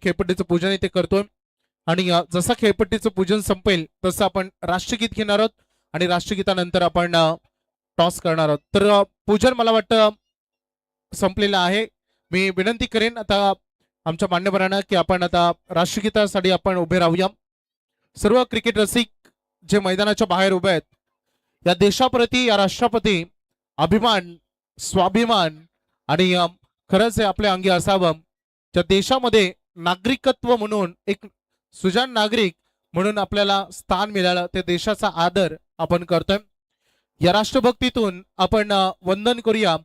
खेळपट्टीचं पूजन इथे करतोय आणि जसं खेळपट्टीचं पूजन संपेल तसं आपण राष्ट्रगीत घेणार आहोत आणि राष्ट्रगीतानंतर आपण टॉस करणार आहोत. तर पूजन मला वाटतं संपलेलं आहे. मी विनंती करेन आता आमच्या मान्यवरांना की आपण आता राष्ट्रगीतासाठी आपण उभे राहूया. सर्व क्रिकेट रसिक जे मैदानाच्या बाहेर उभे आहेत, या देशाप्रती या राष्ट्राप्रती अभिमान, स्वाभिमान आणि खरंच हे आपल्या अंगी असावं. त्या देशामध्ये नागरिकत्व म्हणून एक सुजाण नागरिक म्हणून आपल्याला स्थान मिळालं, ते देशाचा आदर आपण करतोय. या राष्ट्रभक्तीतून आपण वंदन करूया.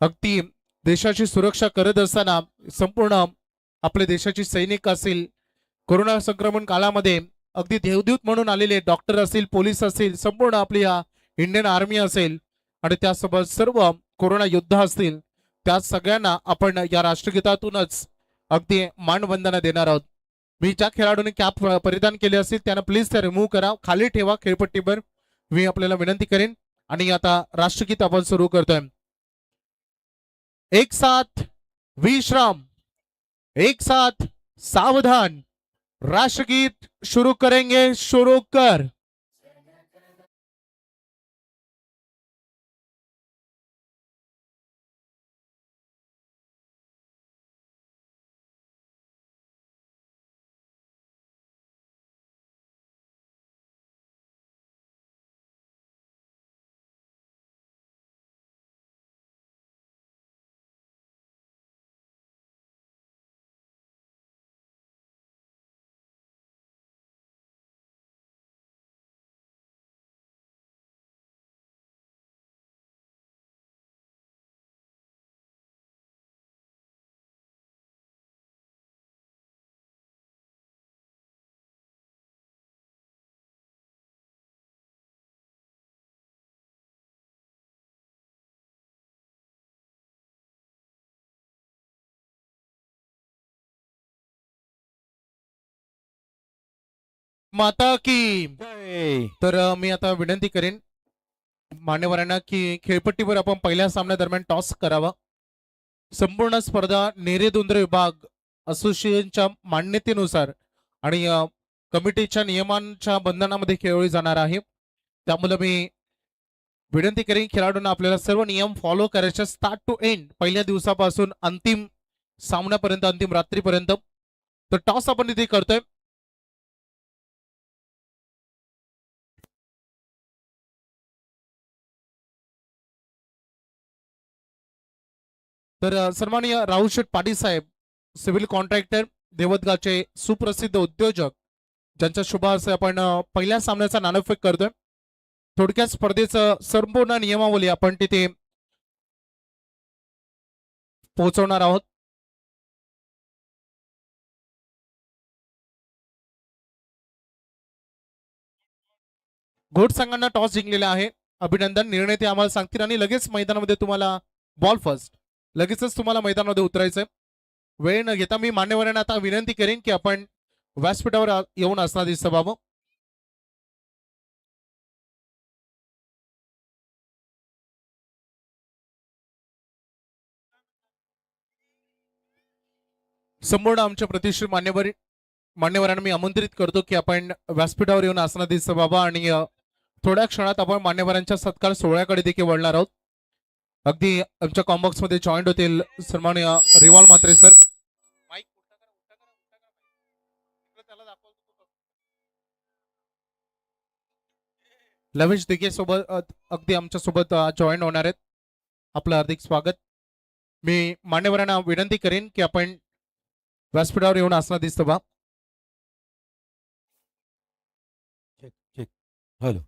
अगदी देशाची सुरक्षा करत असताना संपूर्ण आपल्या देशाची सैनिक असतील, कोरोना संक्रमण काळामध्ये अगदी देवदूत म्हणून आलेले डॉक्टर असतील, पोलीस असतील, संपूर्ण आपली इंडियन आर्मी असेल आणि त्यासोबत सर्व कोरोना योद्धा असतील, त्या सगळ्यांना आपण या राष्ट्रगीतातूनच अगदी मानवंदना देणार आहोत. मी ज्या खेळाडूने कॅप परिधान केली असेल त्यांना प्लीज त्या रिमूव्ह करा, खाली ठेवा खेळपट्टीवर, मी आपल्याला विनंती करेन. आणि आता राष्ट्रगीत आपण सुरू करतोय. एक साथ विश्राम, एक साथ सावधान, राष्ट्रगीत शुरू करेंगे. शुरू कर. माता की जय. तर मी आता विनंती करेन मान्यवरांना की खेळपट्टीवर आपण पहिल्या सामन्यादरम्यान टॉस करावा. संपूर्ण स्पर्धा नेरेदुंद्र विभाग असोसिएशनच्या मान्यतेनुसार आणि कमिटीच्या नियमांच्या बंधनामध्ये खेळवली जाणार आहे. त्यामुळे मी विनंती करेन खेळाडूंना आपल्याला सर्व नियम फॉलो करायचे, स्टार्ट टू एंड, पहिल्या दिवसापासून अंतिम सामन्यापर्यंत, अंतिम रात्रीपर्यंत. तर टॉस आपण इथे करतोय. तर सन्माननीय राहुल शेठ पाटील साहेब, सिव्हिल कॉन्ट्रॅक्टर, देवतगावचे सुप्रसिद्ध उद्योजक, ज्यांच्या शुभ हस्ते आपण पहिल्या सामन्याचा नाणेफेक करतोय. थोडक्यात स्पर्धेचं संपूर्ण नियमावली आपण तिथे पोहोचवणार आहोत. घोट संघांना टॉस जिंकलेला आहे, अभिनंदन. निर्णय ते आम्हाला सांगतील आणि लगेच मैदानामध्ये तुम्हाला बॉल फर्स्ट, लगेचच तुम्हाला मैदानामध्ये उतरायचंय. वेळ न घेता मी मान्यवरांना आता विनंती करेन की आपण व्यासपीठावर येऊन असणार दिसतं बाबा. संपूर्ण आमच्या प्रतिष्ठित मान्यवरांना मी आमंत्रित करतो की आपण व्यासपीठावर येऊन असणार दिसतं बाबा आणि थोड्या क्षणात आपण मान्यवरांच्या सत्कार सोहळ्याकडे देखील वळणार आहोत. अगदी आमच्या कॉम्बॉक्स मध्ये जॉईंट होतील सन्माननीय रिवाल म्हात्रे सर. लवेश दिघे सोबत अगदी आमच्या सोबत जॉईन होणार आहेत. आपलं हार्दिक स्वागत. मी मान्यवरांना विनंती करेन की आपण व्यासपीठावर येऊन असणार दिसतं बा. Check check. Hello.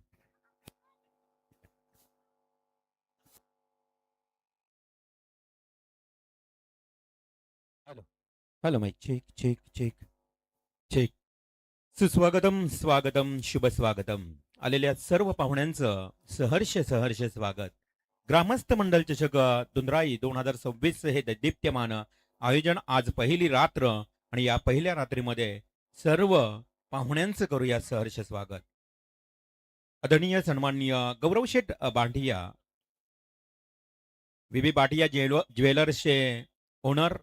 Hello. Hello mike check check check check. सुस्वागतम, स्वागतम, शुभ स्वागतम. आलेल्या सर्व पाहुण्यांचं सहर्ष सहर्ष स्वागत. ग्रामस्थ मंडल चषक दुंद्राई 2026 हे दैदिप्यमान आयोजन. आज पहिली रात्र आणि या पहिल्या रात्रीमध्ये सर्व पाहुण्यांचं करूया सहर्ष स्वागत. आदरणीय सन्माननीय गौरवशेठ बांडिया, विबी बाटिया ज्वेलर्सचे ओनर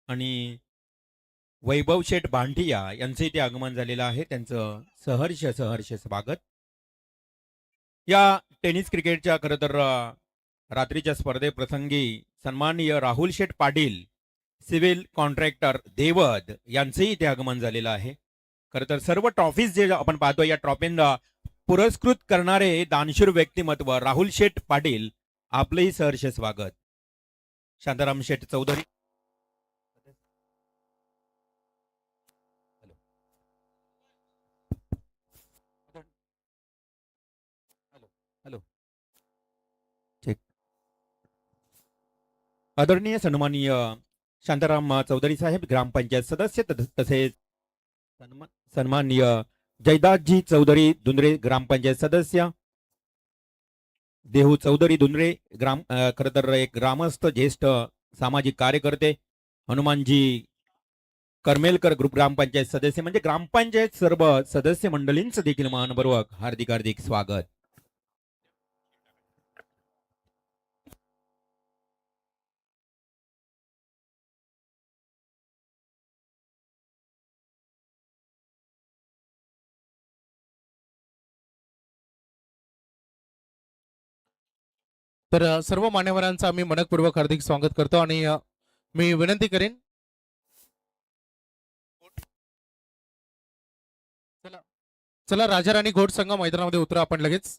आणि वैभव शेठ भांटिया यांचं इथे आगमन झालेलं आहे. त्यांचं सहर्ष सहर्ष स्वागत. या टेनिस क्रिकेटच्या खरं तर रात्रीच्या स्पर्धेप्रसंगी सन्माननीय राहुल शेठ पाटील सिव्हिल कॉन्ट्रॅक्टर देवद यांचंही इथे आगमन झालेलं आहे. खरं तर सर्व ट्रॉफीज जे आपण पाहतो या ट्रॉफींना पुरस्कृत करणारे दानशूर व्यक्तिमत्व राहुल शेठ पाटील आपलंही सहर्ष स्वागत. शांताराम शेठ चौधरी. हॅलो. चेक. आदरणीय सन्माननीय शांताराम चौधरी साहेब ग्रामपंचायत सदस्य तसेच सन्माननीय जयदासजी चौधरी दुंद्रे ग्रामपंचायत सदस्य, देहू चौधरी दुंद्रे खरं तर एक ग्रामस्थ ज्येष्ठ सामाजिक कार्यकर्ते, हनुमानजी करमेलकर ग्रुप ग्रामपंचायत सदस्य, म्हणजे ग्रामपंचायत सर्व सदस्य मंडळींचं देखील मनपूर्वक हार्दिक हार्दिक स्वागत. तर सर्व मान्यवरांचं आम्ही मनपूर्वक हार्दिक स्वागत करतो आणि मी विनंती करेन चला राजा राणी घोड संघ मैदानामध्ये उतरा आपण लगेच.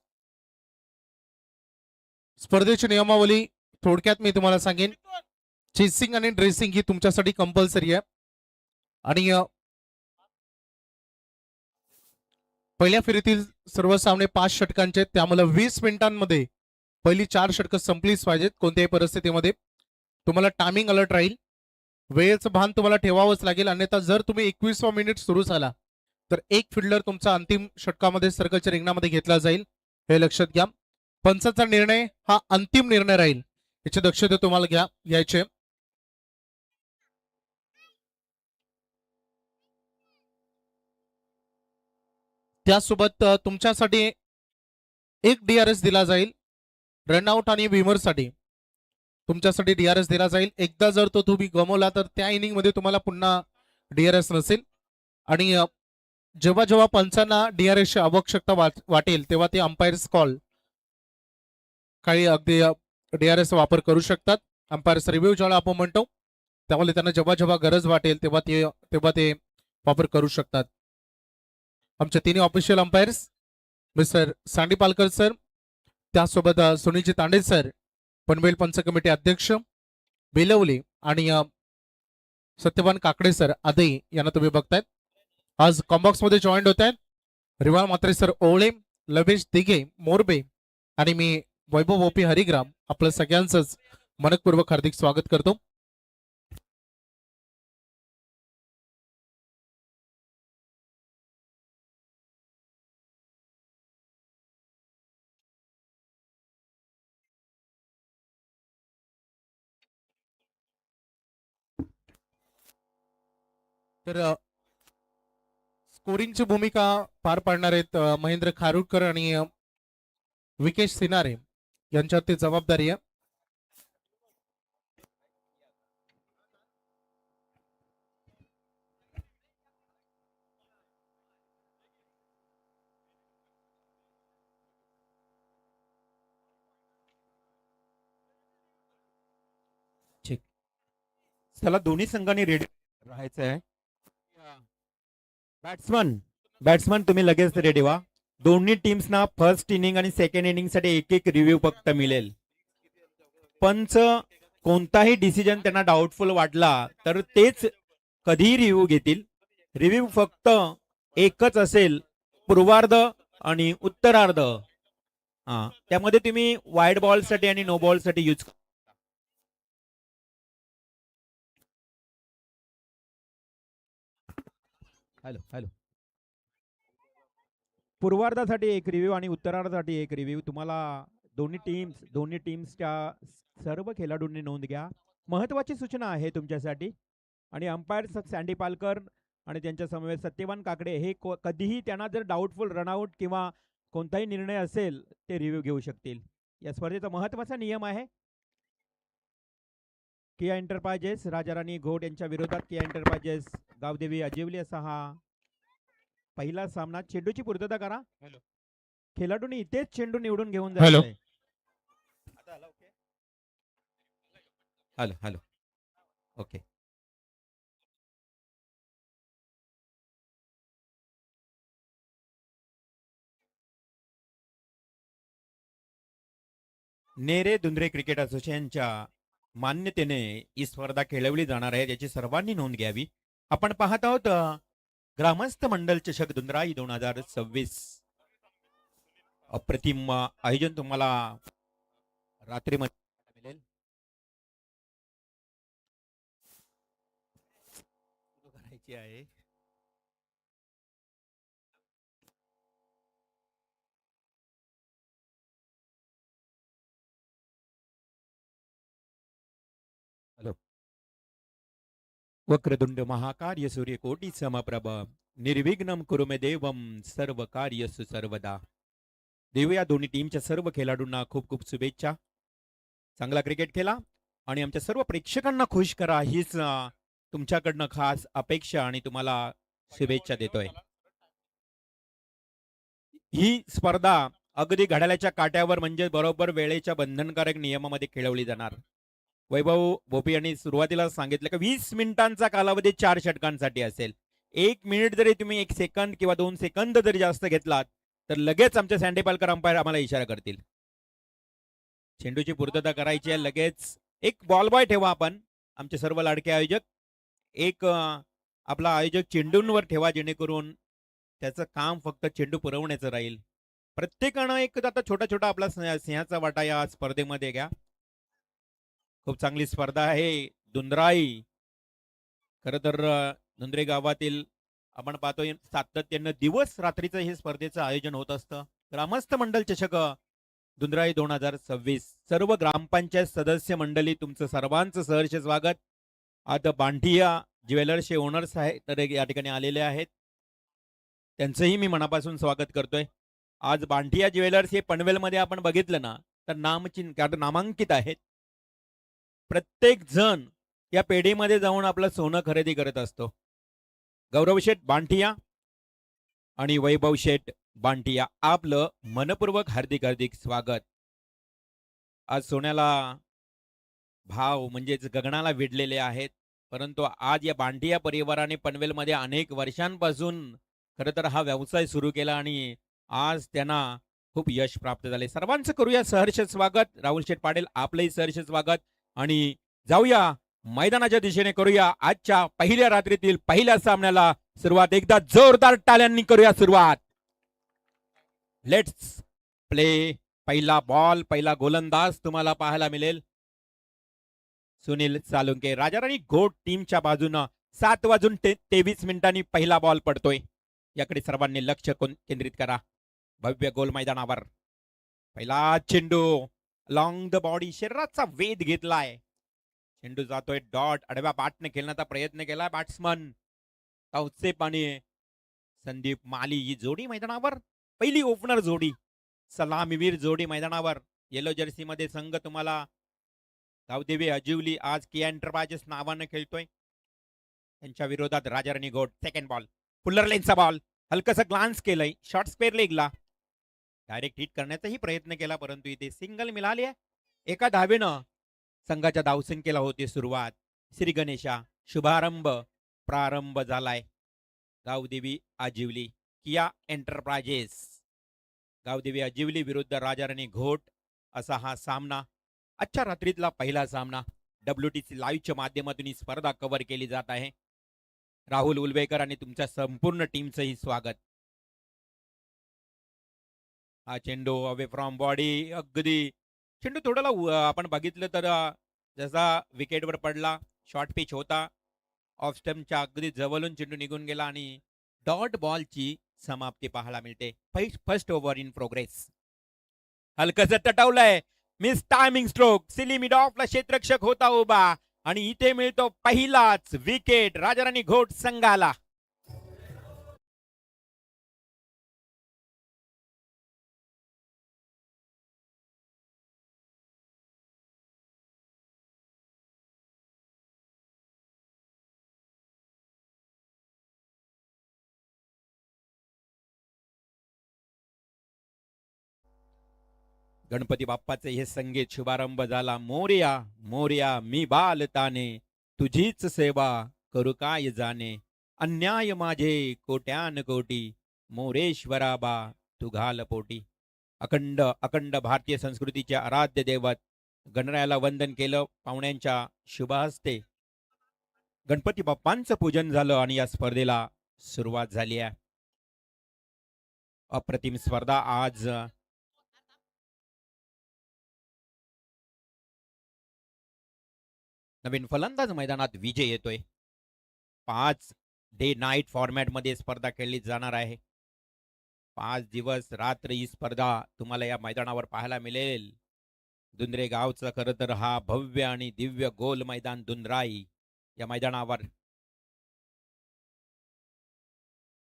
स्पर्धेची नियमावली थोडक्यात मी तुम्हाला सांगेन. चेसिंग आणि ड्रेसिंग ही तुमच्यासाठी कंपल्सरी आहे आणि पहिल्या फेरीतील सर्व सामने 5 षटकांचे, त्यामुळे 20 मिनिटांमध्ये पहिली 4 षटकं संपलीच पाहिजेत. कोणत्याही परिस्थितीमध्ये तुम्हाला टायमिंग अलर्ट राहील, वेळेचं भान तुम्हाला ठेवावंच लागेल. अन्यथा जर तुम्ही 21वा मिनिट सुरू झाला तर एक फिल्डर तुमचा अंतिम षटकामध्ये सर्कलच्या रिंगणामध्ये घेतला जाईल, हे लक्षात घ्या. पंचाचा निर्णय हा अंतिम निर्णय राहील, याची दक्षता तुम्हाला घ्यायचे. त्यासोबत तुमच्यासाठी एक DRS दिला जाईल रनआउट आणि विमरसाठी. तुमच्यासाठी DRS दिला जाईल. एकदा जर तो तुम्ही गमावला तर त्या इनिंग मध्ये तुम्हाला पुन्हा DRS नसेल. आणि जेव्हा जेव्हा पंचांना DRS ची आवश्यकता वाटेल तेव्हा ते अंपायर्स कॉल काही अगदी DRS वापर करू शकतात. अंपायर्स रिव्ह्यू ज्याला आपण म्हणतो, त्यामुळे त्यांना जेव्हा जेव्हा गरज वाटेल तेव्हा ते वापर करू शकतात. आमचे तिन्ही ऑफिशियल अंपायर्स मिस्टर सांडीपालकर सर, त्यासोबत सुनीलजी तांडे सर, पनवेल पंच कमिटी अध्यक्ष बेलवली आणि सत्यवान काकडे सर आदई यांना तुम्ही बघतायत. आज कॉम्बॉक्स मध्ये जॉईंट होत आहेत रिवाल म्हात्रे सर ओळे, लवेश दिघे मोरबे आणि मी वैभव ओपी हरिग्राम. आपलं सगळ्यांचंच मनपूर्वक हार्दिक स्वागत करतो. तर स्कोरिंगची भूमिका पार पाडणार आहेत महेंद्र खारुडकर आणि विकेश सिनारे यांच्यावरती जबाबदारी आहे. चला दोन्ही संघांनी रेडी राहायचं आहे. बॅट्समन तुम्ही लगेच रेडी व्हा. दोन्ही टीम्सना फर्स्ट इनिंग आणि सेकंड इनिंग साठी एक एक रिव्ह्यू फक्त मिळेल. पंच कोणताही डिसिजन त्यांना डाऊटफुल वाटला तर तेच कधीही रिव्ह्यू घेतील. रिव्ह्यू फक्त एकच असेल, पूर्वार्ध आणि उत्तरार्ध. त्यामध्ये तुम्ही वाईड बॉल साठी आणि नो बॉल साठी यूज. हॅलो. पूर्वार्धासाठी एक रिव्ह्यू आणि उत्तरार्धासाठी एक रिव्ह्यू. तुम्हाला दोन्ही टीम्सच्या सर्व खेळाडूंनी नोंद घ्या. महत्वाची सूचना आहे तुमच्यासाठी. आणि अंपायर सँडी पालकर आणि त्यांच्या समवेत सत्यवान काकडे हे कधीही त्यांना जर डाऊटफुल रनआउट किंवा कोणताही निर्णय असेल ते रिव्ह्यू घेऊ शकतील. या स्पर्धेचा महत्वाचा नियम आहे. किया एंटरप्राइजेस राजाराणी घोट यांच्या विरोधात किया एंटरप्राइजेस गावदेवी अजिवली असा हा पहिला सामना. चेंडूची पूर्तता करा. हॅलो. खेळाडूंनी इथेच चेंडू निवडून घेऊन हॅलो. जायचंय. आता आला, ओके. Hello hello. ओके. नेरे दुंद्रे क्रिकेट असोसिएशनच्या मान्यतेने ही स्पर्धा खेळवली जाणार आहे, याची सर्वांनी नोंद घ्यावी. आपण पाहत आहोत ग्रामस्थ मंडल चषक दुंद्राई 2026. अप्रतिम आयोजन तुम्हाला रात्रीमध्ये मिळेल. सुरू करायची आहे. हॅलो. वक्रतुंड महाकार्य सूर्यकोटी समप्रभ निर्विघ्नं कुरु मे देवं सर्व कार्यसु सर्वदा. देऊया दोन्ही टीमच्या सर्व खेळाडूंना खूप खूप शुभेच्छा. चांगला क्रिकेट खेळा आणि आमच्या सर्व प्रेक्षकांना खुश करा, हीच तुमच्याकडनं खास अपेक्षा आणि तुम्हाला शुभेच्छा देतोय. ही स्पर्धा अगदी घड्याळाच्या काट्यावर म्हणजे बरोबर वेळेच्या बंधनकारक नियमामध्ये खेळवली जाणार. वैभव भोपी यांनी सुरुवातीला सांगितलं की 20 मिनिटांचा कालावधी 4 षटकांसाठी असेल. 1 मिनिट जरी तुम्ही 1 सेकंद किंवा 2 सेकंद जरी जास्त घेतलात तर लगेच आमचे सँडेपालकर अंपायर आम्हाला इशारा करतील. चेंडूची पूर्तता करायची आहे लगेच. एक बॉल बॉय ठेवा आपण, आमचे सर्व लाडके आयोजक. एक आपला आयोजक चेंडूंवर ठेवा, जेणेकरून त्याचं काम फक्त चेंडू पुरवण्याचं राहील. प्रत्येकानं एक आता छोटा छोटा आपला सिंहाचा वाटा या स्पर्धेमध्ये घ्या. खूप चांगली स्पर्धा आहे. दुंद्राई खरं तर दुंद्रे गावातील आपण पाहतोय सातत्यानं दिवस रात्रीचं हे स्पर्धेचं आयोजन होत असतं. ग्रामस्थ मंडल चषक दुंद्राई 2026. सर्व ग्रामपंचायत सदस्य मंडळी तुमचं सर्वांचं सहर्ष स्वागत. आता बांटिया ज्वेलर्सचे ओनर्स आहेत तर या ठिकाणी आलेले आहेत, त्यांचंही मी मनापासून स्वागत करतोय. आज बांटिया ज्वेलर्स हे पनवेलमध्ये आपण बघितलं ना तर नामांकित आहेत. प्रत्येक जण या पेढीमध्ये जाऊन आपलं सोनं खरेदी करत असतो. गौरव शेठ बांटिया आणि वैभव शेठ बांटिया आपलं मनपूर्वक हार्दिक हार्दिक स्वागत. आज सोन्याला भाव म्हणजेच गगनाला विडलेले आहेत, परंतु आज या बांटिया परिवाराने पनवेलमध्ये अनेक वर्षांपासून खरं तर हा व्यवसाय सुरू केला आणि आज त्यांना खूप यश प्राप्त झाले. सर्वांचं करूया सहर्ष स्वागत. राहुल शेठ पाटील आपलंही सहर्ष स्वागत आणि जाऊया मैदानाच्या दिशेने करूया आजच्या पहिल्या रात्रीतील पहिल्या सामन्याला सुरुवात. एकदा जोरदार टाळ्यांनी करूया सुरुवात. Let's play. पहिला बॉल, पहिला गोलंदाज तुम्हाला पाहायला मिळेल सुनील सालुंके. राजाराणी घोट टीमच्या बाजूनं 7:23 मिनिटांनी पहिला बॉल पडतोय. याकडे सर्वांनी लक्ष केंद्रित करा. भव्य गोल मैदानावर पहिला चेंडू लॉंग द बॉडी, शरीराचा वेध घेतलाय. चेंडू जातोय डॉट. आडव्या बॅटने खेळण्याचा प्रयत्न केलाय बॅट्समन तौसेप आणि संदीप माली. ही जोडी मैदानावर पहिली ओपनर जोडी, सलामीवीर जोडी मैदानावर. येलो जर्सी मध्ये संघ तुम्हाला गावदेवी अजिवली आज किया एंटरप्राइजेस नावानं खेळतोय. त्यांच्या विरोधात राजाराणी घोट. सेकंड बॉल, फुल्लर लेनचा बॉल, हलकसा ग्लान्स केलंय, शॉर्ट स्क्वेअर लेगला डायरेक्ट हिट करण्याचाही प्रयत्न केला, परंतु इथे सिंगल मिळाली आहे. एका धावेनं संघाच्या धावसंख्येला होती सुरुवात. श्री गणेशा शुभारंभ प्रारंभ झालाय. गावदेवी आजिवली किया एंटरप्राइजेस, गावदेवी आजिवली विरुद्ध राजाराणी घोट असा हा सामना. आजच्या रात्रीतला पहिला सामना. WTC लाईव्हच्या माध्यमातून ही स्पर्धा कव्हर केली जात आहे. राहुल उलवेकर आणि तुमच्या संपूर्ण टीमचंही स्वागत. हा चेंडू अवे फ्रॉम बॉडी, अगदी चेंडू थोडाला आपण बघितलं तर जसा विकेटवर पडला, शॉर्ट पिच होता, ऑफ स्टंपच्या अगदी जवळून चेंडू निघून गेला आणि डॉट बॉलची समाप्ती पाहायला मिळते. First over in progress. हलकस तटवलंय, miss timing stroke. Silly mid ऑफला क्षेत्ररक्षक होता उभा आणि इथे मिळतो पहिलाच विकेट राजाराणी घोट संघाला. गणपती बाप्पाचे हे संगीत शुभारंभ झाला. मोरया मोरया मी बाल ताने, तुझीच सेवा करू काय जाणे. अन्याय माझे कोट्यान कोटी, मोरेश्वरा बा तू घाल पोटी. अखंड अखंड भारतीय संस्कृतीचे आराध्य दैवत गणरायाला वंदन केलं. पाहुण्यांच्या शुभ हस्ते गणपती बाप्पांचं पूजन झालं आणि या स्पर्धेला सुरुवात झाली आहे. अप्रतिम स्पर्धा आज नवीन फलंदाज मैदानात विजय येतोय. 5 डे नाईट फॉर्मॅट मध्ये स्पर्धा खेळली जाणार आहे. 5 दिवस रात्र ही स्पर्धा तुम्हाला या मैदानावर पाहायला मिळेल. दुंद्रे गावचं खरं तर हा भव्य आणि दिव्य गोल मैदान दुंद्राई या मैदानावर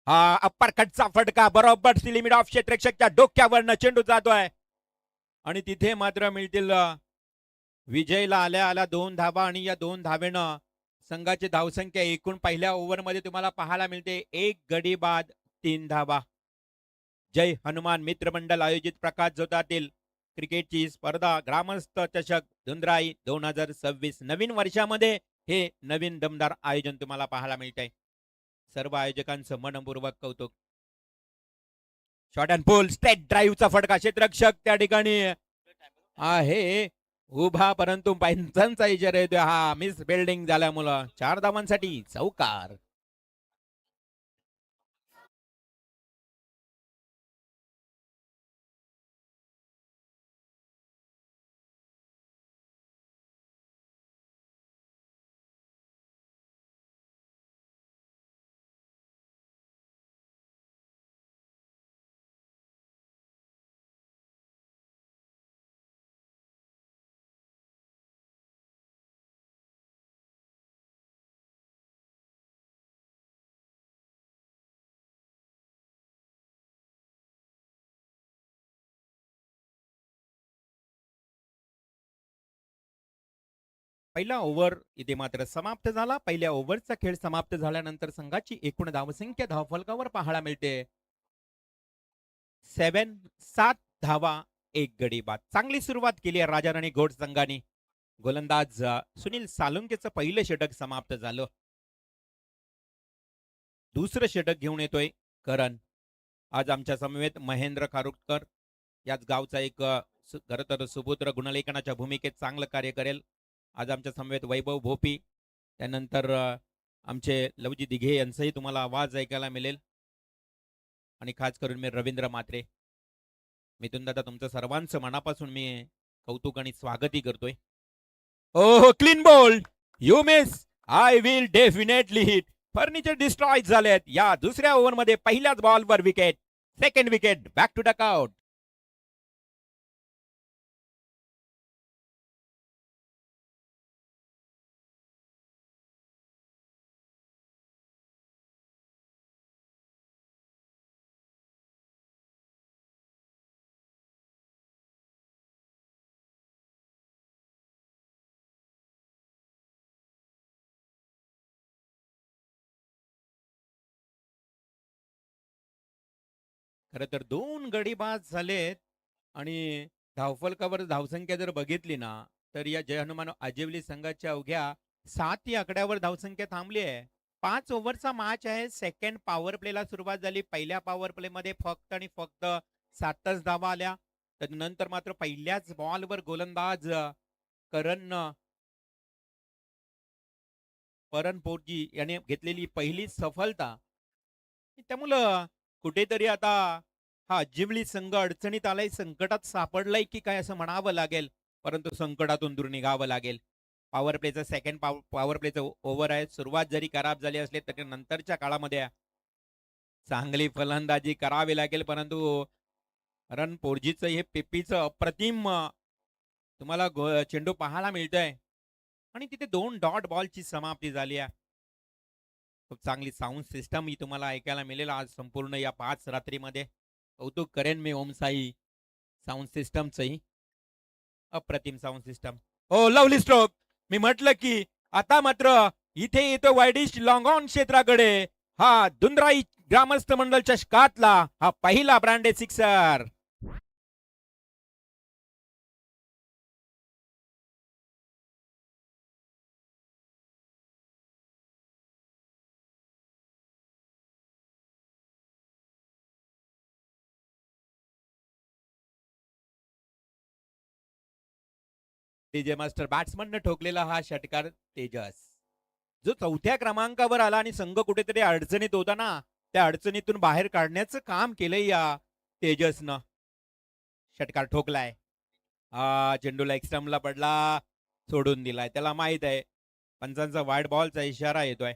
हा अप्पर कटचा फटका बरोबर लिमिट ऑफ क्षेत्ररक्षकच्या डोक्यावरनं चेंडू जातोय आणि तिथे मात्र मिळतील विजयला आल्या आल्या 2 धावा आणि या 2 धावेनं संघाची धावसंख्या एकूण पहिल्या ओव्हरमध्ये तुम्हाला पाहायला मिळते 1 गडी बाद 3 धावा. जय हनुमान मित्र मंडळ आयोजित प्रकाश जोतातील क्रिकेटची स्पर्धा ग्रामस्थ चषक दुंद्राई 2026 नवीन वर्षामध्ये हे नवीन दमदार आयोजन तुम्हाला पाहायला मिळतंय. सर्व आयोजकांचं मनपूर्वक कौतुक. शॉर्ट अँड पोल स्ट्रेट ड्राईव्हचा फटका क्षेत्ररक्षक त्या ठिकाणी आहे उभा, परंतु पंचांचा इशारा येतोय. हा मिस बिल्डिंग झाल्यामुळं 4 धावांसाठी चौकार. पहिला ओव्हर इथे मात्र समाप्त झाला. पहिल्या ओव्हरचा खेळ समाप्त झाल्यानंतर संघाची एकूण धावसंख्या धावफलकावर पाहायला मिळते 7 धावा 1 गडी बाद. चांगली सुरुवात केली आहे राजा राणी घोड संघाने. गोलंदाज सुनील सालुंकेचं पहिलं षटक समाप्त झालं. दुसरं षटक घेऊन येतोय करण. आज आमच्या समवेत महेंद्र खारुटकर याच गावचा एक खरं तर सुपुत्र गुणलेखनाच्या भूमिकेत चांगलं कार्य करेल. आज आमच्या समवेत वैभव भोपी, त्यानंतर आमचे लवजी दिघे यांचाही तुम्हाला आवाज ऐकायला मिळेल आणि खास करून मी रवींद्र मात्रे. मिथुन दादा तुमचं सर्वांचं मनापासून मी कौतुक आणि स्वागतही करतोय. Oh clean ball you miss. I will definitely hit. Furniture destroy झालेत. या दुसऱ्या ओव्हरमध्ये पहिल्याच बॉलवर wicket. Second wicket. Back to dugout. खरं तर 2 गडी बाद झालेत आणि धावफलकावर धावसंख्या जर बघितली ना तर या जय हनुमान आजिवली संघाच्या अवघ्या 7 या आकड्यावर धावसंख्या थांबली आहे. 5 ओव्हरचा मॅच आहे. सेकंड पॉवर प्लेला सुरुवात झाली. पहिल्या पॉवर प्ले मध्ये फक्त आणि फक्त 7च धावा आल्या. त्यानंतर मात्र पहिल्याच बॉलवर गोलंदाज करण पोर्जी याने घेतलेली पहिली सफलता. त्यामुळं कुठेतरी आता हा जिवली संघ अडचणीत आलाय, संकटात सापडलाय की काय असं म्हणावं लागेल. परंतु संकटातून दूर निघावं लागेल. पॉवर प्लेचं सेकंड पॉवर प्लेचं ओव्हर आहे. सुरुवात जरी खराब झाली असली तरी नंतरच्या काळामध्ये चांगली फलंदाजी करावी लागेल. परंतु रणपोरजीचं हे पेपीचं अप्रतिम तुम्हाला चेंडू पाहायला मिळतंय आणि तिथे 2 डॉट बॉलची समाप्ती झाली आहे. खूप चांगली साऊंड सिस्टम ही तुम्हाला ऐकायला मिळेल आज संपूर्ण या 5 रात्रीमध्ये. कौतुक करेन मी ओमसाई साऊंड सिस्टमचंही. अप्रतिम साऊंड सिस्टम. हो लवली स्ट्रोक. मी म्हटलं की आता मात्र इथे येतो वाईडिश लॉंग ऑन क्षेत्राकडे. हा दुंद्राई ग्रामस्थ मंडळ चषकातला हा पहिला ब्रँडेड सिक्सर. तेजे मास्टर बॅट्समनने ठोकलेला हा षटकार तेजस जो चौथ्या क्रमांकावर आला आणि संघ कुठेतरी अडचणीत होता ना, त्या अडचणीतून बाहेर काढण्याचं काम केलंय या तेजसनं. षटकार ठोकलाय. चेंडूला एक्स्ट्रमला पडला, सोडून दिलाय. त्याला माहित आहे पंचांचा वाईड बॉलचा इशारा येतोय.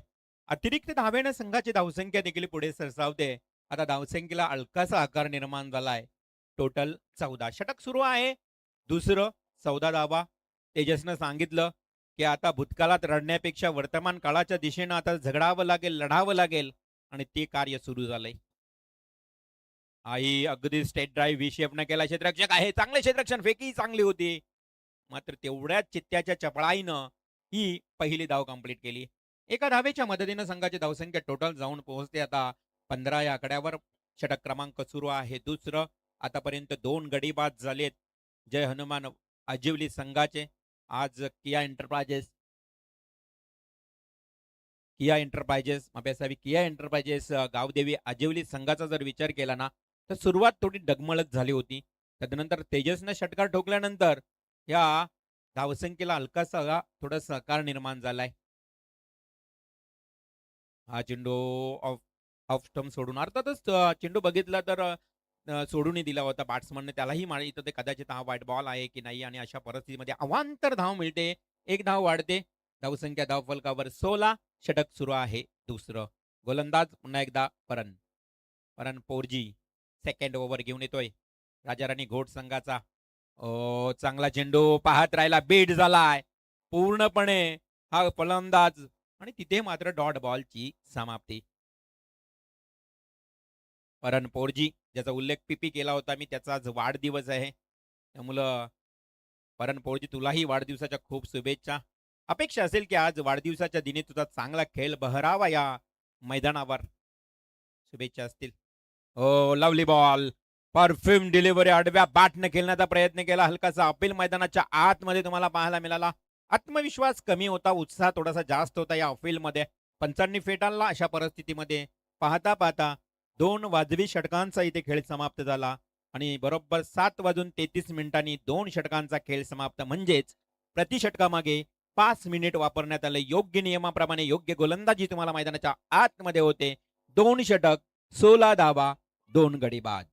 अतिरिक्त धावेनं संघाची धावसंख्या देखील पुढे सरसावते. आता धावसंख्येला हलकासा आकार निर्माण झालाय. टोटल 14. षटक सुरू आहे. दुसरं 14 धावा. तेजसनं सांगितलं की आता भूतकाळात रडण्यापेक्षा वर्तमान काळाच्या दिशेनं आता झगडावं लागेल, लढावं लागेल आणि ते कार्य सुरू झालंय. आई अगदी स्टेट ड्राईव्ह विशेफनं केला. क्षेत्ररक्षक आहे, चांगले क्षेत्ररक्षण, फेकी चांगली होती. मात्र तेवढ्याच चित्त्याच्या चपळाईनं ही पहिली धाव कंप्लीट केली. एका धावेच्या मदतीनं संघाची धावसंख्या टोटल जाऊन पोहोचते आता 15 या आकड्यावर. षटक क्रमांक सुरू आहे दुसरं. आतापर्यंत 2 गडी बाद झालेत जय हनुमान आजिवली संघाचे. आज किया एंटरप्राइजेस गावदेवी आजिवली संघाचा जर विचार केला ना, तर सुरुवात थोडी डगमळत झाली होती. तदनंतर तेजसनं षटकार ठोकल्यानंतर या धावसंख्येला हलकासा थोडा सहकार निर्माण झालाय. हा चेंडू ऑफ ऑफ स्टंप सोडून अर्थातच चेंडू बघितला तर सोडूनही दिला होता बॅट्समनने. त्यालाही इथं ते कदाचित हा व्हाईट बॉल आहे की नाही आणि अशा परिस्थितीमध्ये अवांतर धाव मिळते. एक धाव वाढते. धावसंख्या धावफलकावर 16. षटक सुरू आहे दुसरं. गोलंदाज पुन्हा एकदा परन पोरजी सेकंड ओव्हर घेऊन येतोय राजाराणी घोट संघाचा. चांगला चेंडू पाहत राहिला, बीट झालाय पूर्णपणे हा फलंदाज आणि तिथे मात्र डॉट बॉलची समाप्ती. परन पोरजी ज्याचा उल्लेख पीपी केला होता मी, त्याचा आज वाढदिवस आहे. त्यामुळं परन पोरजी तुलाही वाढदिवसाच्या खूप शुभेच्छा. अपेक्षा असेल की आज वाढदिवसाच्या दिनी तुझा चांगला खेळ बहरावा या मैदानावर. शुभेच्छा असतील. लवली बॉल, परफ्यूम डिलिव्हरी, आडव्या बॅटने खेळण्याचा प्रयत्न केला. हलकासा अपील मैदानाच्या आतमध्ये तुम्हाला पाहायला मिळाला. आत्मविश्वास कमी होता, उत्साह थोडासा जास्त होता या अपीलमध्ये. पंचांनी फेटाळला. अशा परिस्थितीमध्ये पाहता पाहता 2 वाजवी षटकांचा इथे खेळ समाप्त झाला आणि बरोबर 7:33 2 षटकांचा खेळ समाप्त. म्हणजेच प्रति षटकामागे 5 मिनिट वापरण्यात आले. योग्य नियमाप्रमाणे योग्य गोलंदाजी तुम्हाला मैदानाच्या आतमध्ये होते. 2 षटक, 16 धावा, 2 गडी बाद.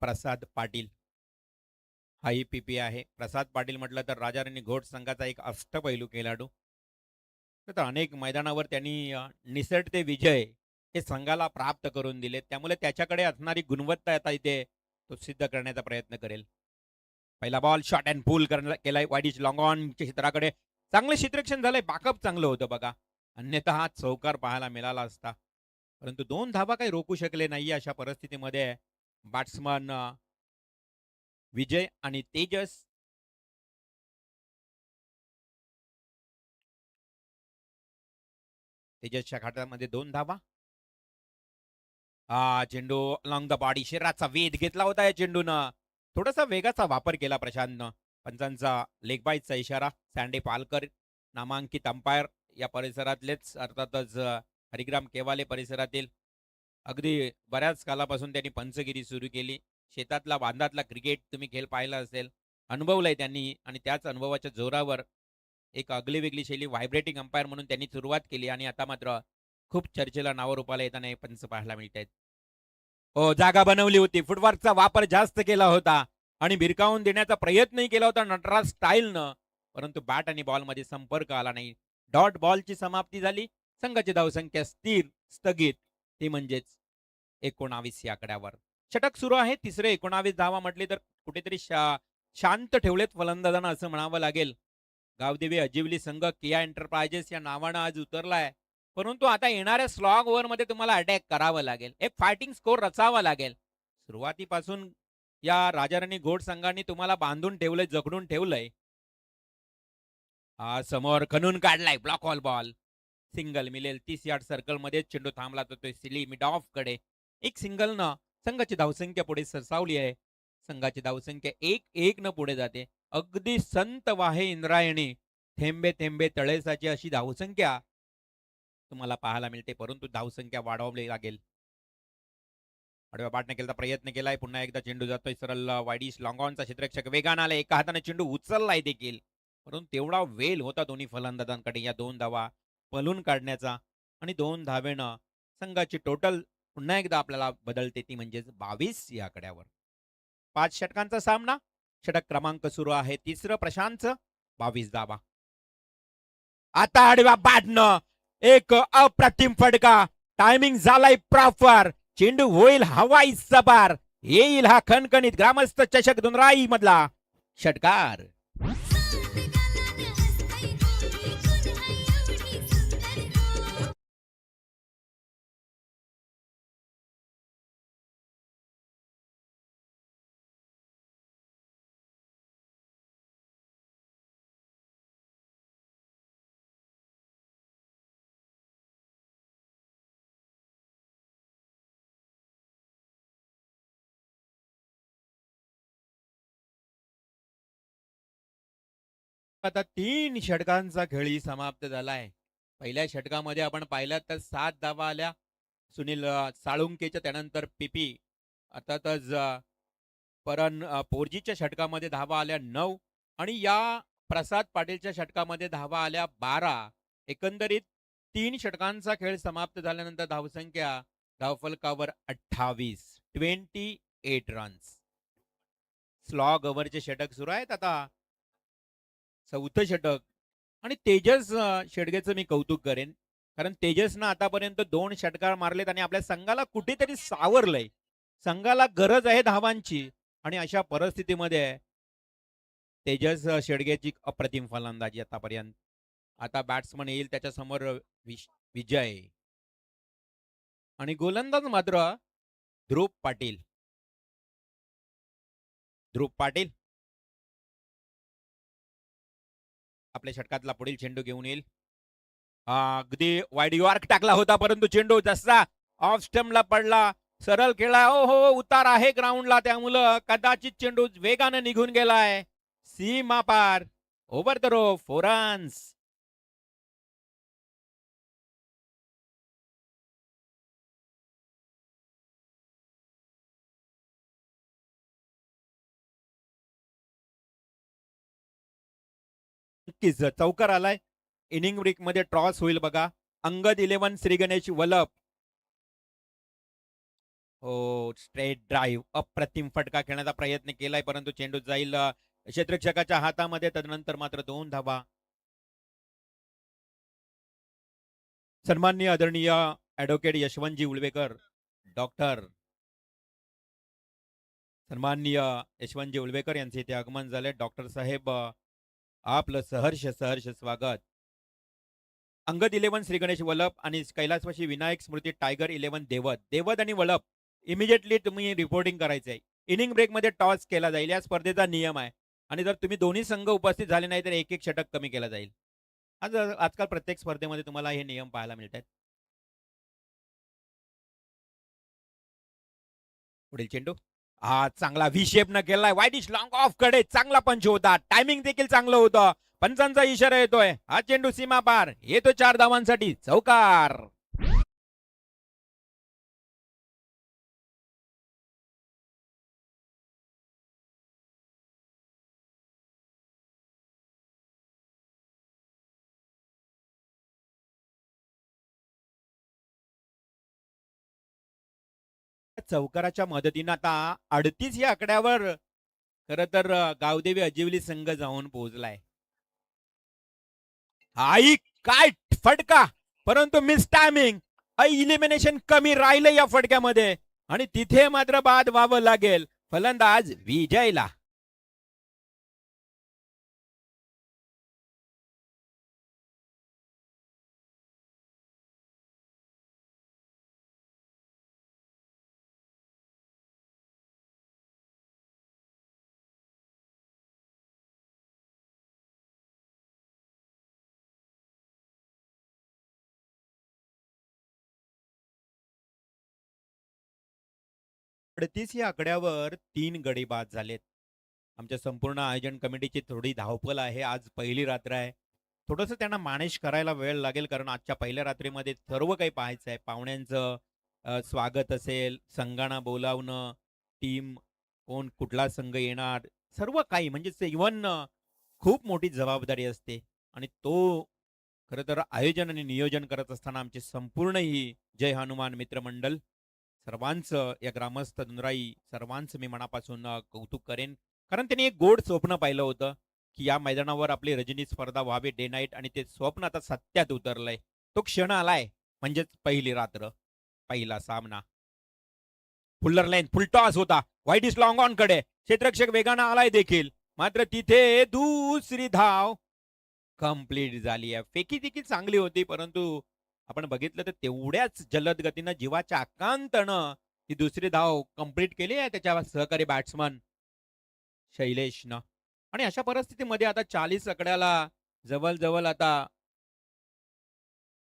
प्रसाद पाटील हा पीपी आहे. प्रसाद पाटील म्हटलं तर राजाराणी घोट संघाचा एक अष्टपैलू खेळाडू. तर अनेक मैदानावर त्यांनी निसटते विजय हे संघाला प्राप्त करून दिले. त्यामुळे त्याच्याकडे असणारी गुणवत्ता आता इथे तो सिद्ध करण्याचा प्रयत्न करेल. पहिला बॉल शॉट अँड पुल केलाय वाईडिश लॉंग ऑन क्षेत्राकडे. चांगले क्षेत्ररक्षण झालंय. बॅकअप चांगलं होतं बघा, अन्यथा हा चौकार पाहायला मिळाला असता. परंतु 2 धावा काही रोखू शकले नाही. अशा परिस्थितीमध्ये बॅट्समन विजय आणि तेजस तेजसच्या खात्यामध्ये 2 धावा. चेंडू लॉंग द बॉडी, शरीराचा वेध घेतला होता या चेंडूनं. थोडासा वेगाचा वापर केला प्रशांतनं. पंचांचा लेग बाईटचा इशारा. सँडी पालकर नामांकित अंपायर या परिसरातलेच, अर्थातच हरिग्राम केवाले परिसरातील. अगदी बऱ्याच कालापासून त्यांनी पंचगिरी सुरू केली. शेतातला बांधातला क्रिकेट तुम्ही खेळ पाहिला असेल, अनुभवलाय त्यांनी आणि त्याच अनुभवाच्या जोरावर एक आगळीवेगळी शैली व्हायब्रेटिंग अंपायर म्हणून त्यांनी सुरुवात केली आणि आता मात्र खूप चर्चेला नावारूपाला येताना हे पंच पाहायला मिळत आहेत. जागा बनवली होती, फुटवर्कचा वापर जास्त केला होता आणि भिरकावून देण्याचा प्रयत्नही केला होता नटराज स्टाईलनं, परंतु बॅट आणि बॉलमध्ये संपर्क आला नाही. डॉट बॉलची समाप्ती झाली. संघाची धावसंख्या स्थिर स्थगित, ती म्हणजेच 19 या आकड्यावर. षटक सुरू आहे. तिसरे 19 धावा म्हटले तर कुठेतरी शांत ठेवलेत फलंदाजांना असं म्हणावं लागेल. गावदेवी अजिवली संघ किया एंटरप्राइजेस या नावानं आज उतरलाय, परंतु आता येणाऱ्या स्लॉग ओव्हर मध्ये तुम्हाला अटॅक करावं लागेल. एक फायटिंग स्कोर रचावा लागेल. सुरुवातीपासून या राजाराणी घोड संघाने तुम्हाला बांधून ठेवलंय, जखडून ठेवलंय. हा समोर खणून काढलाय ब्लॉक ऑल बॉल. सिंगल मिळेल 30 यार्ड सर्कल मध्ये चेंडू थांबला जातोय सिली मिड ऑफ कडे. एक सिंगल न संघाची धावसंख्या पुढे सरसावली आहे. संघाची धावसंख्या 1-1 न पुढे जाते. अगदी संत वाहे इंद्रायणी, थेंबे थेंबे तळेसाची अशी धावसंख्या तुम्हाला पाहायला मिळते, परंतु धावसंख्या वाढवली लागेल. आडव्या पाठने केला प्रयत्न केलाय, पुन्हा एकदा चेंडू जातोय सरळ वाईडिश लॉंगॉनचा क्षेत्ररक्षक वेगाने आला, एका हाताने चेंडू उचललाय देखील, परंतु तेवढा वेल होता दोन्ही फलंदाजांकडे या 2 धावा पलून काढण्याचा. आणि 2 धावेनं संघाची टोटल पुन्हा एकदा आपल्याला बदलते, ती म्हणजेच 22 या आकड्यावर. 5 षटकांचा सामना, षटक क्रमांक सुरू आहे तिसरं प्रशांतचं. 22 धावा. आता आडव्या बॅटनं एक अप्रतिम फटका, टायमिंग झालाय प्रॉपर, चेंडू होईल हवाई सपार, येईल हा खणखणीत ग्रामस्थ चषक दुनराई मधला षटकार. आता 3 षटकांचा खेळी समाप्त झालाय. पहिल्या षटकामध्ये आपण पाहिलं तर 7 धावा आल्या सुनील साळुंकेच्या, त्यानंतर पीपी अर्थातच परन पोरजीच्या षटकामध्ये धावा आल्या 9, आणि या प्रसाद पाटीलच्या षटकामध्ये धावा आल्या 12. एकंदरीत 3 षटकांचा खेळ समाप्त झाल्यानंतर धावसंख्या धावफलकावर 28, 28 रन्स. स्लॉग ओव्हरचे षटक सुरू आहेत आता. चौथं षटक, आणि तेजस शेडगेचं मी कौतुक करेन, कारण तेजसनं आतापर्यंत 2 षटकार मारलेत आणि आपल्या संघाला कुठेतरी सावरलंय. संघाला गरज आहे धावांची, आणि अशा परिस्थितीमध्ये तेजस शेडगेची अप्रतिम फलंदाजी आतापर्यंत. आता बॅट्समन येईल त्याच्या समोर विजय, आणि गोलंदाज मात्र ध्रुव पाटील. ध्रुव पाटील आपल्या षटकातला पुढील चेंडू घेऊन येईल. अगदी वाईड यॉर्क टाकला होता, परंतु चेंडू जसा ऑफ स्टंपला पडला, सरळ खेळला. ओ हो, उतार आहे ग्राउंडला, त्यामुळं कदाचित चेंडू वेगानं निघून गेलाय सीमा पार. Over the rope, 4 runs. नक्कीच चौकार आलाय. इनिंग ब्रेक मध्ये टॉस होईल बघा. अंगद 11 श्री गणेश वलप. हो, स्ट्रेट ड्राईव्ह, अप्रतिम फटका खेळण्याचा प्रयत्न केलाय, परंतु चेंडू जाईल क्षेत्ररक्षकाच्या हातामध्ये. तदनंतर मात्र 2 धावा. सन्माननीय आदरणीय ऍडव्होकेट यशवंतजी उलवेकर, डॉक्टर सन्माननीय यशवंतजी उलवेकर यांचे इथे आगमन झाले. डॉक्टर साहेब आपलं सहर्ष सहर्ष स्वागत. अंगद 11 श्री गणेश वलप आणि कैलासवासी विनायक स्मृती टायगर 11 देवद. देवद आणि वलप इमिजिएटली तुम्ही रिपोर्टिंग करायचंय. इनिंग ब्रेक मध्ये टॉस केला जाईल, या स्पर्धेचा नियम आहे, आणि जर तुम्ही दोन्ही संघ उपस्थित झाले नाही तर 1-1 षटक कमी केला जाईल. आजकाल प्रत्येक स्पर्धेमध्ये तुम्हाला हे नियम पाहायला मिळतात. पुढील चेंडू हा चांगला व्ही शेप न केलाय, वाईडिश लॉंग ऑफ कडे, चांगला पंच होता, टायमिंग देखील चांगलं होतं. पंचांचा इशारा येतोय, हा चेंडू सीमा पार, येतो 4 धावांसाठी चौकार. चौकाराच्या मदतीनं आता 38 या आकड्यावर खर तर गावदेवी अजिवली संघ जाऊन पोहोचलाय. आई काय फटका, परंतु मिस टायमिंग, इलिमिनेशन कमी राहिलं या फटक्यामध्ये, आणि तिथे मात्र बाद व्हावं लागेल फलंदाज विजयला. 38 या आकड्यावर 3 गडी बाद झालेत. आमच्या संपूर्ण आयोजन कमिटीची थोडी धावपळ आहे. आज पहिली रात्र आहे. थोडंसं त्यांना मॅनेज करायला वेळ लागेल कारण आजच्या पहिल्या रात्रीमध्ये सर्व काही पाहायचं आहे. पाहुण्यांचं स्वागत असेल, संघांना बोलावणं, टीम कोण कुठला संघ येणार, सर्व काही म्हणजे इव्हन खूप मोठी जबाबदारी असते आणि तो खरं तर आयोजन आणि नियोजन करत असताना आमचे संपूर्ण ही जय हनुमान मित्रमंडळ सर्वांचं या ग्रामस्थ दुनराई सर्वांचं मी मनापासून कौतुक करेन. कारण त्यांनी एक गोड स्वप्न पाहिलं होतं की या मैदानावर आपली रजनी स्पर्धा व्हावी डे नाईट आणि ते स्वप्न आता सत्यात उतरलंय. तो क्षण आलाय म्हणजेच पहिली रात्र, पहिला सामना. फुल्लर लाईन फुल टॉस होता. व्हाईट इज लॉंग ऑन कडे क्षेत्ररक्षक वेगानं आलाय देखील, मात्र तिथे दुसरी धाव कंप्लीट झाली आहे. फेकी देखील चांगली होती परंतु आपण बघितलं तर तेवढ्याच जलद गतीनं जीवाच्या आकांतनं ती दुसरी धाव कंप्लीट केली आहे त्याच्या सहकारी बॅट्समन शैलेशनं. आणि अशा परिस्थितीमध्ये आता 40 आकड्याला जवळ आता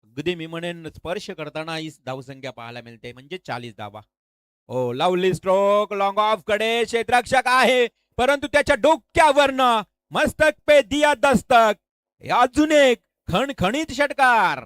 अगदी मी म्हणेन स्पर्श करताना ही धावसंख्या पाहायला मिळते म्हणजे 40 धावा. Oh lovely stroke long of कडे क्षेत्ररक्षक आहे परंतु त्याच्या डोक्यावरनं मस्तक पे दिया दस्तक. अजून एक खणखणीत षटकार.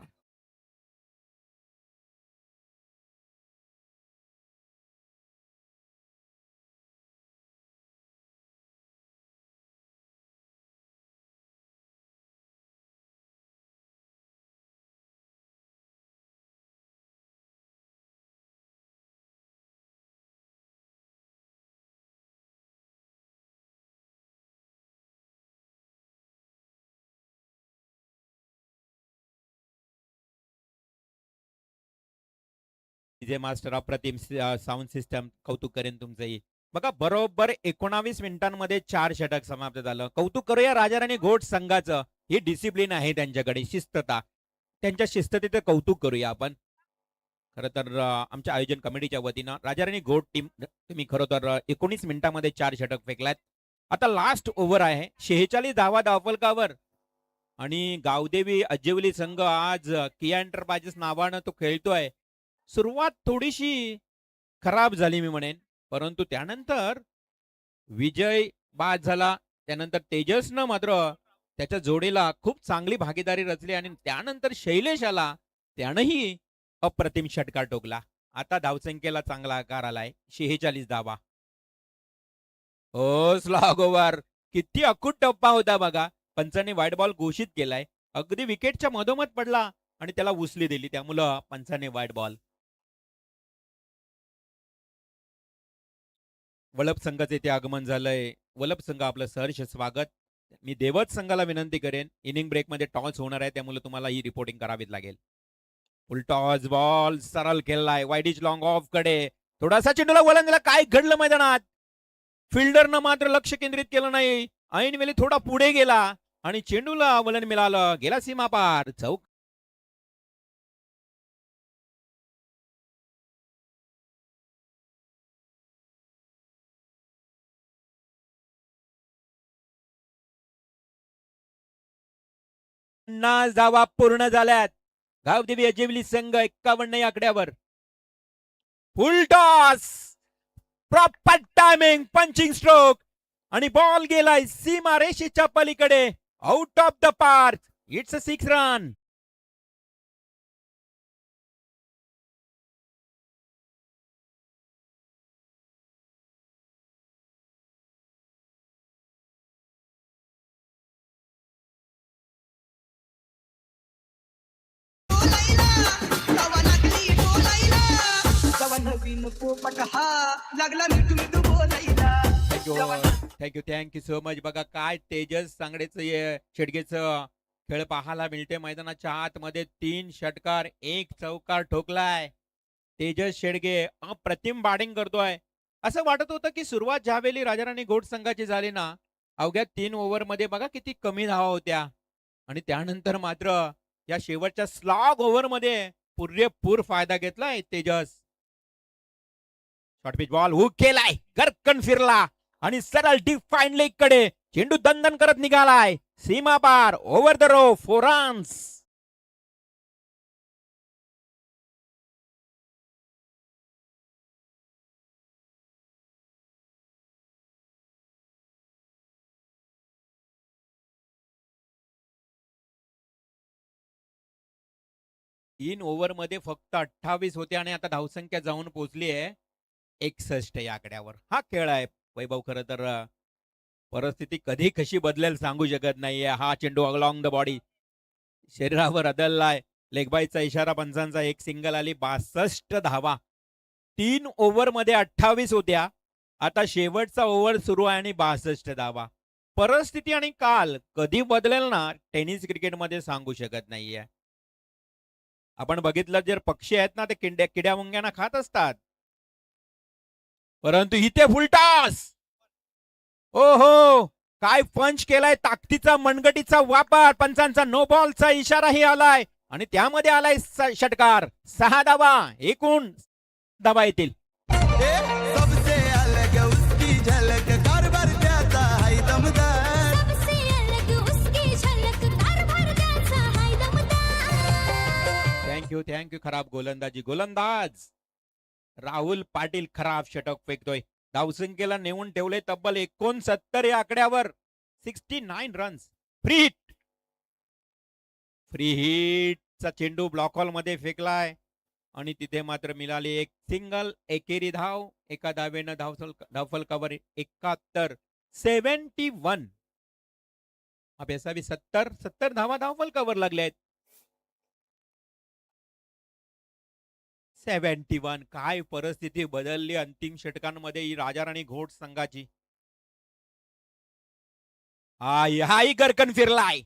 डीजे मास्टर अप्रतिम साऊंड सिस्टम कौतुक करेन तुमचंही. बघा बरोबर 19 मिनिटांमध्ये 4 षटक समाप्त झालं. कौतुक करूया राजाराणी घोट संघाचं. ही डिसिप्लिन आहे त्यांच्याकडे, शिस्तता. त्यांच्या शिस्ततेचं कौतुक करूया आपण. खरं तर आमच्या आयोजन कमिटीच्या वतीनं राजाराणी घोट टीम तुम्ही खरं तर 19 मिनिटांमध्ये 4 षटक फेकलात. आता लास्ट ओव्हर आहे. 46 धावा धावफलकावर आणि गावदेवी अज्जेवली संघ आज किया एंटरप्राइजेस नावानं तो खेळतोय. सुरुवात थोडीशी खराब झाली मी म्हणेन परंतु त्यानंतर विजय बाद झाला. त्यानंतर तेजसनं मात्र त्याच्या जोडीला खूप चांगली भागीदारी रचली आणि त्यानंतर शैलेश आला, त्यानंही अप्रतिम षटकार टोकला. आता धावसंख्येला चांगला आकार आलाय 46 धावा. ओ स्लॉग ओव्हर किती अकूट टप्पा होता बघा. पंचांनी व्हाईट बॉल घोषित केलाय. अगदी विकेटच्या मधोमध पडला आणि त्याला उचली दिली त्यामुळं पंचांनी व्हाईट बॉल. वलप संघाचे इथे आगमन झालंय. वलप संघ आपलं सहर्ष स्वागत. मी देवत संघाला विनंती करेन इनिंग ब्रेक मध्ये टॉस होणार आहे त्यामुळे तुम्हाला ही रिपोर्टिंग करावीच लागेल. फुल टॉस बॉल सरळ खेळलाय वाईट इज लॉंग ऑफ कडे. थोडासा चेंडूला वळण दिला. काय घडलं मैदानात? फिल्डरनं मात्र लक्ष केंद्रित केलं नाही. ऐनवेळी थोडा पुढे गेला आणि चेंडूला वळण मिळालं. गेला सीमा पार. चौक धावा पूर्ण झाल्यात. गावदेवी अजेवली संघ 51 या आकड्यावर. Full toss proper timing punching stroke आणि बॉल गेलाय सीमा रेषेच्या पलीकडे out of the park. It's a 6 run. Thank you so much. बघा काय तेजस सांगडेचं शेडगेचं खेळ पाहायला मिळते. मैदानाच्या आतमध्ये 3 षटकार 1 चौकार ठोकलाय. तेजस शेडगे अप्रतिम बॅटिंग करतोय. असं वाटत होतं की सुरुवात ज्यावेळी राजाराणी घोट संघाची झाली ना अवघ्या 3 ओव्हर मध्ये बघा किती कमी धावा होत्या आणि त्यानंतर मात्र या शेवटच्या स्लॉग ओव्हर मध्ये पुरेपूर फायदा घेतलाय Tejas. Short pitch ball hook केलाय. गरकन फिरला आणि सरळ डिफाईन लेग कडे चेंडू दंदन करत निघालाय सीमा पार. Over the rope 4 runs. 3 over मध्ये फक्त 28 होते आणि आता धावसंख्या जाऊन पोहोचली आहे 61 या आकड्यावर. हा खेळ आहे वैभव. खरं तर परिस्थिती कधी कशी बदलेल सांगू शकत नाहीये. हा चेंडू अलॉंग द बॉडी शरीरावर अदललाय. लेगबाईचा इशारा पंचांचा. एक सिंगल आली. 62 धावा. 3 ओव्हर मध्ये 28 होत्या. आता शेवटचा ओव्हर सुरू आहे आणि 62 धावा. परिस्थिती आणि काल कधी बदलेल ना टेनिस क्रिकेटमध्ये सांगू शकत नाहीये. आपण बघितलं जर पक्षी आहेत ना ते किड्या मुंग्यांना खात असतात, परंतु इथे फुलटॉस. ओहो, काय पंच केलाय. ताकदीचा मनगटीचा वापर. पंचांचा नो बॉलचा इशाराही आलाय आणि त्यामध्ये आलाय षटकार. 6 धावा. एकूण धावा येतील. सबसे अलग उसकी झलक कारभार त्याचा हाय दमदार. सबसे अलग उसकी झलक कारभार त्याचा हाय दमदार. थँक्यू. खराब गोलंदाज राहुल पाटील खराब षटक फेकतोय. धावसंख्येला नेऊन ठेवले तब्बल 69 या आकड्यावर. 69 रन्स. फ्री हिटचा चेंडू ब्लॉक हॉल मध्ये फेकलाय आणि तिथे मात्र मिळाली एक सिंगल. एकेरी धाव. एका धावेनं धावफलकावर 71. 71 अभ्यासावी 70 धावा धावफलकावर लागल्या आहेत. 71. काय परिस्थिती बदलली अंतिम षटकांमध्ये ही राजाराणी घोट संघाची. हाही गरकन फिरलाय.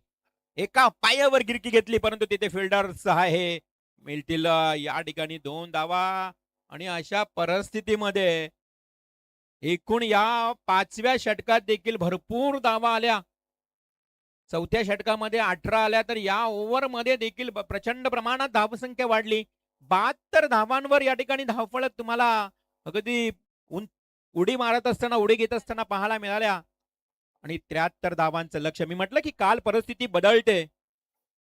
एका पायावर गिरकी घेतली परंतु तिथे फिल्डर्स आहे. मिळतील या ठिकाणी 2 धावा. आणि अशा परिस्थितीमध्ये एकूण या 5व्या षटकात देखील भरपूर धावा आल्या. 4थ्या षटकामध्ये 18 आल्या तर या ओव्हर मध्ये देखील प्रचंड प्रमाणात धावसंख्या वाढली. 72 धावांवर या ठिकाणी धावफलक तुम्हाला अगदी उडी मारत असताना उडी घेत असताना पाहायला मिळाल्या. आणि 73 धावांचं लक्ष. मी म्हटलं की काल परिस्थिती बदलते.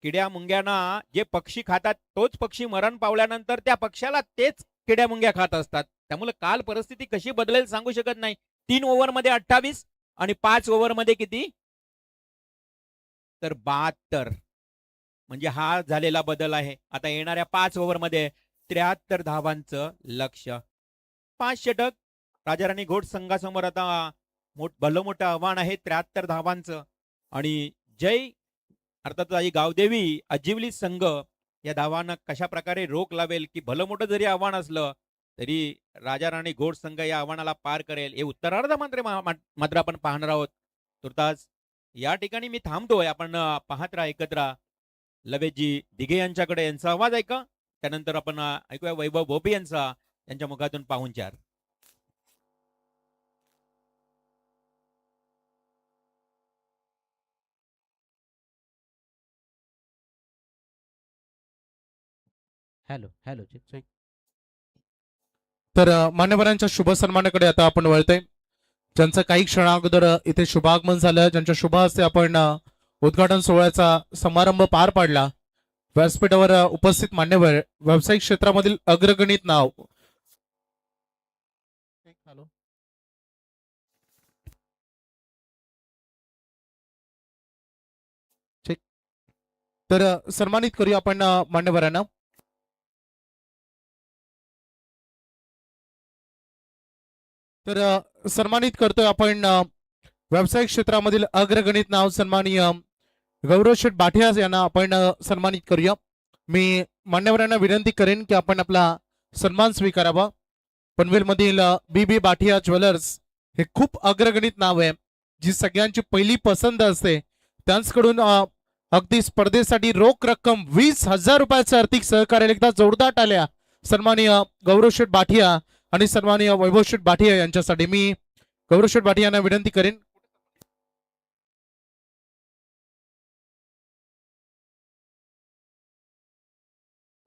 किड्या मुंग्यांना जे पक्षी खातात तोच पक्षी मरण पावल्यानंतर त्या पक्षाला तेच किड्या मुंग्या खात असतात. त्यामुळे काल परिस्थिती कशी बदलेल सांगू शकत नाही. 3 ओव्हर मध्ये 28 आणि 5 ओव्हर मध्ये किती तर 72. म्हणजे हा झालेला बदल आहे. आता येणाऱ्या 5 ओव्हर मध्ये 73 धावांचं लक्ष. 5 षटक. राजाराणी घोट संघासमोर आता भलं मोठं आव्हान आहे 73 धावांचं. आणि जय अर्थात गावदेवी अजिवली संघ या धावांना कशा प्रकारे रोख लावेल की भलं मोठं जरी आव्हान असलं तरी राजाराणी घोट संघ या आव्हानाला पार करेल हे उत्तरार्ध मात्र आपण पाहणार आहोत. तुर्तास या ठिकाणी मी थांबतोय. आपण पाहत राहा ऐकत राहा. लवेजी दिघे यांच्याकडे यांचा आवाज ऐका. त्यानंतर आपण ऐकूया वैभव भोपी यांचा त्यांच्या मुखातून पाहुणचार. Hello check check. तर मान्यवरांच्या शुभ सन्मानाकडे आता आपण वळतोय. ज्यांचं काही क्षणाअगोदर इथे शुभागमन झालं, ज्यांच्या शुभ हस्ते आपण उद्घाटन सोहळ्याचा समारंभ पार पाडला. व्यासपीठावर उपस्थित मान्यवर व्यावसायिक क्षेत्रामधील अग्रगणित नाव. तर सन्मानित करूया आपण मान्यवरांना. तर सन्मानित करतोय आपण व्यावसायिक क्षेत्रामधील अग्रगणित नाव सन्माननीय गौरव शेठ बाठिया यांना आपण सन्मानित करूया. मी मान्यवरांना विनंती करेन की आपण आपला सन्मान स्वीकारावा. पनवेलमधील BB बाठिया ज्वेलर्स हे खूप अग्रगणित नाव आहे, जी सगळ्यांची पहिली पसंत असते. त्यांच्याकडून अगदी स्पर्धेसाठी रोख रक्कम 20,000 रुपयाचं आर्थिक सहकार्य एकदा जोरदार टाळ्या सन्माननीय गौरव शेठ बाठिया आणि सन्माननीय वैभव शेठ बाठिया यांच्यासाठी. मी गौरव शेठ बाठिया यांना विनंती करेन.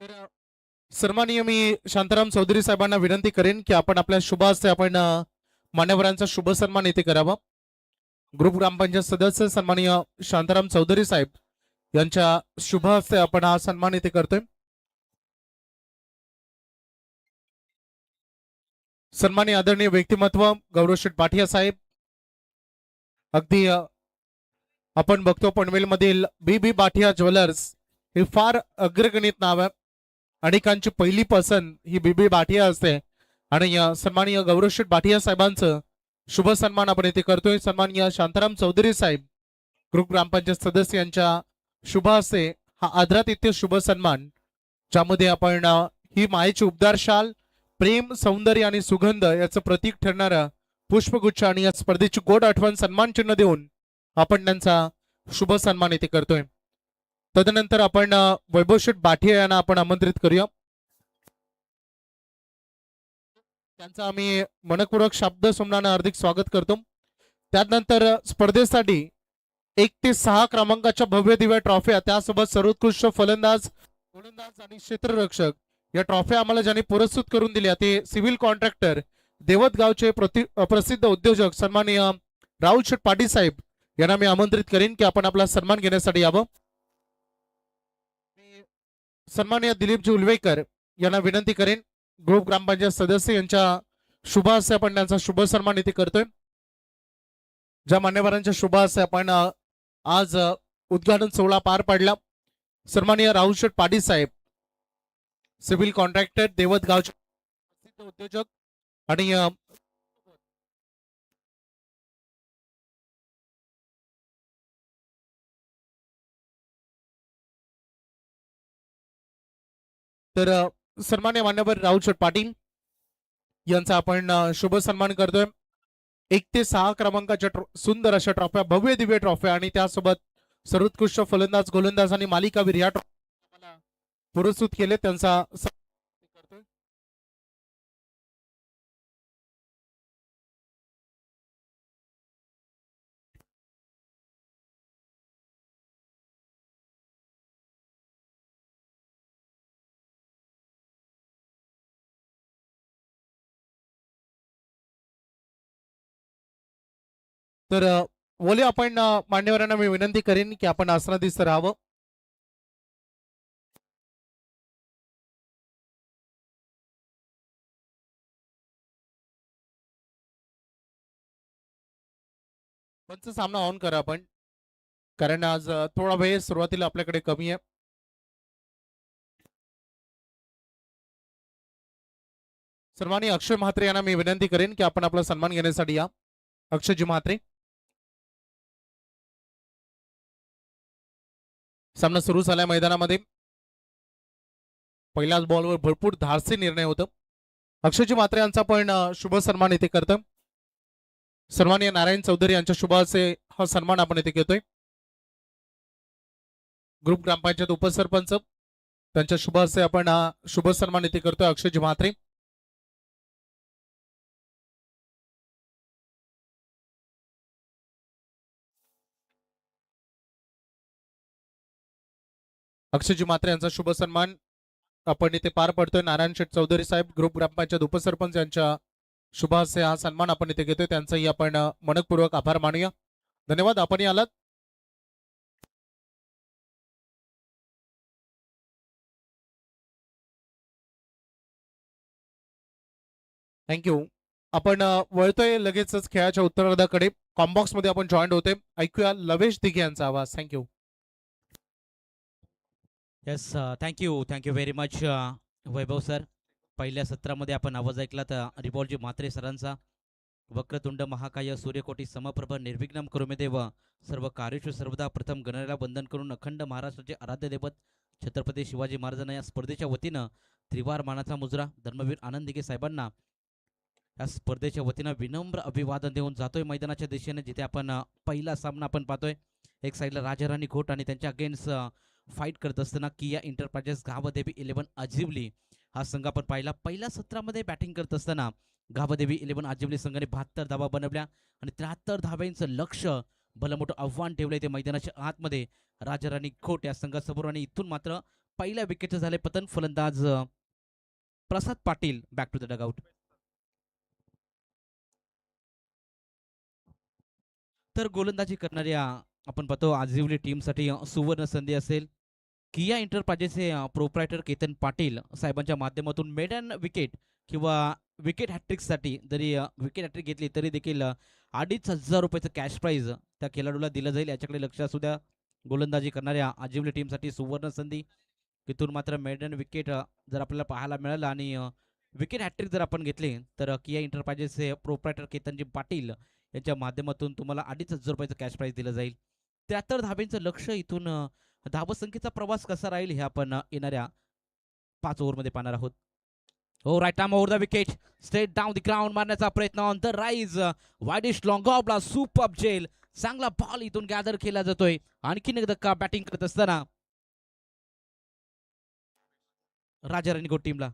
तर सन्माननीय मी शांताराम चौधरी साहेबांना विनंती करेन की आपण आपल्या शुभ हस्ते आपण मान्यवरांचा शुभ सन्मान येथे करावा. ग्रुप ग्रामपंचायत सदस्य सन्माननीय शांताराम चौधरी साहेब यांच्या शुभ हस्ते आपण हा सन्मान येथे करतोय. सन्माननीय आदरणीय व्यक्तिमत्व गौरव शेठ बाठिया साहेब. अगदी आपण बघतो पनवेलमधील BB बाठिया ज्वेलर्स हे फार अग्रगणित नाव आहे. अनेकांची पहिली पसंत ही बीबी बाटिया असते आणि सन्माननीय गौरवशेठ बाटिया साहेबांचं शुभ सन्मान आपण इथे करतोय. सन्माननीय शांताराम चौधरी साहेब ग्रुप ग्रामपंचायत सदस्य यांच्या शुभ हस्ते हा आदरातिथ्य शुभ सन्मान, ज्यामध्ये आपण ही मायेची उबदार शाल, प्रेम, सौंदर्य आणि सुगंध याचं प्रतीक ठरणारा पुष्पगुच्छ आणि या स्पर्धेची गोड आठवण सन्मान चिन्ह देऊन आपण त्यांचा शुभ सन्मान इथे करतोय. तदनंतर आपण वैभवशेठ बाठिया यांना आपण आमंत्रित करूया. त्यांचा आम्ही मनपूर्वक शब्द सुमनानं हार्दिक स्वागत करतो. त्यानंतर स्पर्धेसाठी 1 ते 6 क्रमांकाच्या भव्य दिव्य ट्रॉफ्या, त्यासोबत सर्वोत्कृष्ट फलंदाज, गोलंदाज आणि क्षेत्ररक्षक या ट्रॉफ्या आम्हाला ज्यांनी पुरस्कृत करून दिल्या ते सिव्हिल कॉन्ट्रॅक्टर देवतगावचे प्रसिद्ध उद्योजक सन्माननीय राहुल शेठ पाटील साहेब यांना मी आमंत्रित करेन की आपण आपला सन्मान घेण्यासाठी यावं. सन्माननीय दिलीपजी उलवेकर यांना विनंती करेन, ग्रुप ग्रामपंचायत सदस्य यांच्या शुभ हस्ते आपण त्यांचा शुभ सन्मान इथे करतोय. ज्या मान्यवरांच्या शुभ हस्ते आपण आज उद्घाटन सोहळा पार पाडला, सन्माननीय राहुल शेठ पाटील साहेब सिव्हिल कॉन्ट्रॅक्टर देवतगावचे प्रसिद्ध उद्योजक आणि तर सन्मान्य मान्यवर राहुल शेठ पाटील यांचा आपण शुभ सन्मान करतोय. 1 ते 6 क्रमांकाच्या सुंदर अशा ट्रॉफ्या, भव्य दिव्य ट्रॉफ्या आणि त्यासोबत सर्वोत्कृष्ट फलंदाज, गोलंदाज आणि मालिकावीर या ट्रॉफ्या पुरस्कृत केले, त्यांचा करतोय. तर बोले आपण मान्यवरांना मी विनंती करेन की आपण आसनाधीस्थ राहावं. पंच सामना ऑन करा आपण, कारण आज थोडा वेळ सुरुवातीला आपल्याकडे कमी आहे. सन्माननीय अक्षय म्हात्रे यांना मी विनंती करेन की आपण आपला सन्मान घेण्यासाठी या. अक्षयजी म्हात्रे. सामना सुरू झालाय मैदानामध्ये. पहिल्याच बॉलवर भरपूर धाडसी निर्णय होतं. अक्षयजी म्हात्रे यांचा पण शुभ सन्मान इथे करतोय. सन्माननीय नारायण चौधरी यांच्या शुभ हस्ते हा सन्मान आपण इथे घेतोय. ग्रुप ग्रामपंचायत उपसरपंच त्यांच्या शुभ हस्ते आपण हा शुभ सन्मान इथे करतोय अक्षयजी म्हात्रे. अक्षयजी म्हात्रे यांचा शुभ सन्मान आपण इथे पार पडतोय. नारायण शेठ चौधरी साहेब ग्रुप ग्रामपंचायत उपसरपंच यांच्या शुभ हस्ते हा सन्मान आपण इथे घेतोय. त्यांचाही आपण मनपूर्वक आभार मानूया. धन्यवाद, आपणही आलात. थँक्यू. आपण वळतोय लगेचच खेळाच्या उत्तरार्धाकडे. कॉम्बॉक्स मध्ये आपण जॉईन होते. ऐकूया लवेश दिघे यांचा आवाज. Thank you. Yes, thank you very much Vaibhav sir. पहिल्या सत्रामध्ये आपण आवाज ऐकला तर रिबॉलजी म्हात्रे सरांचा. वक्रतुंड महाकाय सूर्यकोटी समप्रभ निर्विघ्नम कुरुमेदेव सर्व कार्येषु सर्वदा प्रथम गणराला वंदन करून अखंड महाराष्ट्राचे आराध्य दैवत छत्रपती शिवाजी महाराजांना या स्पर्धेच्या वतीनं त्रिवार मानाचा मुजरा धर्मवीर आनंद दिघे साहेबांना या स्पर्धेच्या वतीनं विनम्र अभिवादन देऊन जातोय मैदानाच्या दिशेने, जिथे आपण पहिला सामना आपण पाहतोय. एक साईडला राजाराणी घोट आणि त्यांच्या अगेन्स्ट फाईट करत असताना किया इंटरप्राइजेस गावदेवी 11 अजिवली हा संघ आपण पाहिला. पहिल्या सत्रामध्ये बॅटिंग करत असताना गावदेवी 11 अजिवली संघाने 72 धावा बनवल्या आणि 73 धाव्यांचं लक्ष भलमोठं आव्हान ठेवलंय ते मैदानाच्या आतमध्ये राजाराणी घोट या संघासमोर. आणि इथून मात्र पहिल्या विकेटचं झाले पतन. फलंदाज Prasad Patil back to the dugout. तर गोलंदाजी करणाऱ्या आपण पाहतो आजिवली टीमसाठी सुवर्ण संधी असेल. किया एंटरप्राइजेसचे प्रोप्रायटर केतन पाटील साहेबांच्या माध्यमातून मेडन विकेट किंवा विकेट हॅट्रिकसाठी जरी विकेट हॅट्रिक घेतली तरी देखील 2,500 रुपयाचं कॅश प्राईज त्या खेळाडूला दिलं जाईल, याच्याकडे लक्ष असू द्या. गोलंदाजी करणाऱ्या आजिवली टीमसाठी सुवर्ण संधी. तिथून मात्र मेडन विकेट जर आपल्याला पाहायला मिळालं आणि विकेट हॅट्रिक जर आपण घेतली तर किया एंटरप्राइजेसचे प्रोप्रायटर केतनजी पाटील यांच्या माध्यमातून तुम्हाला 2,500 रुपयाचं कॅश प्राईज दिलं जाईल. 73 धाब्यांचं लक्ष. इथून धावसंख्येचा प्रवास कसा राहील हे आपण येणाऱ्या 5 ओव्हरमध्ये पाहणार आहोत. हो, right arm over the wicket, straight down the ground मारण्याचा प्रयत्न on the rise, wideish long ऑफला सुपर जेल. चांगला बॉल इथून गॅदर केला जातोय. आणखीन एक धक्का बॅटिंग करत असताना राजा राणी गोट टीमला.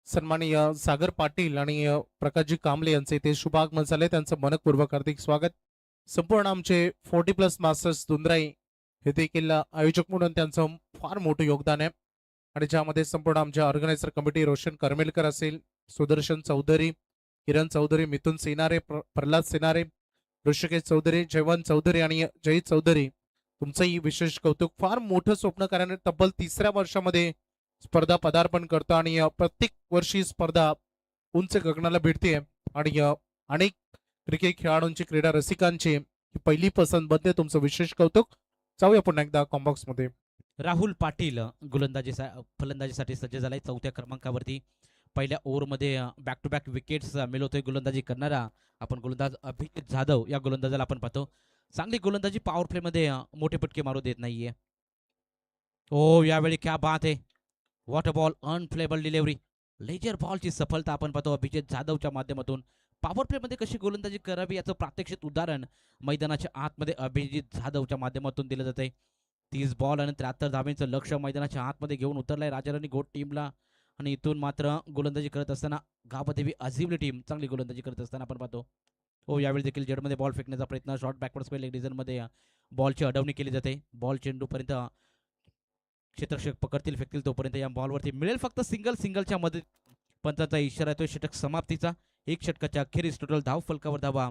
सन्माननीय सागर पाटील आणि प्रकाशजी कांबळे यांचे ते शुभागमन झाले. त्यांचं मनपूर्वक हार्दिक स्वागत. संपूर्ण आमचे 40+ मास्टर्स दुंद्राई हे देखील आयोजक म्हणून त्यांचं फार मोठं योगदान आहे. आणि ज्यामध्ये संपूर्ण आमच्या ऑर्गनायझर कमिटी रोशन करमेलकर असेल, सुदर्शन चौधरी, किरण चौधरी, मिथुन सेनारे, प्रल्हाद सेनारे, ऋषिकेश चौधरी, जयवंत चौधरी आणि जयीत चौधरी, तुमचंही विशेष कौतुक. फार मोठं स्वप्न कारण तब्बल 3ऱ्या वर्षामध्ये स्पर्धा पदार्पण करतो आणि प्रत्येक वर्षी स्पर्धा उंच गगनाला भिडते आणि अनेक क्रिकेट खेळाडूंची, क्रीडा रसिकांची ही पहिली पसंत बनते. तुमचं विशेष कौतुक. जाऊया पुन्हा एकदा कॉम्बॉक्स मध्ये. राहुल पाटील फलंदाजीसाठी सज्ज झालाय. 4थ्या क्रमांकावरती पहिल्या ओव्हरमध्ये बॅक टू बॅक विकेट्स मिळवतोय गोलंदाजी करणारा आपण गोलंदाज अभिजित जाधव. या गोलंदाजाला आपण पाहतो चांगली गोलंदाजी, पॉवर प्ले मध्ये मोठे पटके मारू देत नाहीये. ओ, यावेळी क्या बात आहे, वॉटर बॉल, अनप्लेबल डिलिव्हरी, लेजर बॉलची सफलता आपण पाहतो अभिजित जाधवच्या माध्यमातून. पॉवर प्ले मध्ये कशी गोलंदाजी करावी याचं प्रात्यक्षिक उदाहरण मैदानाच्या आतमध्ये अभिजित जाधवच्या माध्यमातून दिलं जाते. 30 बॉल आणि 73 धाब्यांचं लक्ष मैदानाच्या आतमध्ये घेऊन उतरलाय राजाराणी गोट टीमला. आणि इथून मात्र गोलंदाजी करत असताना गावादेवी अजिवली टीम चांगली गोलंदाजी करत असताना आपण पाहतो. हो, यावेळी देखील जडमध्ये बॉल फेकण्याचा प्रयत्न, शॉर्ट बॅकवर्ड स्पेल लेग मध्ये बॉलची अडवणी केली जाते. बॉल चेंडूपर्यंत क्षेत्ररक्षक पकडतील, फेकतील तोपर्यंत या बॉलवरती मिळेल फक्त सिंगलच्या मदत. पंचाचा इशारा येतोय षटक समाप्तीचा. 1 षटकाच्या अखेरीस टोटल धाव फलकावर धावा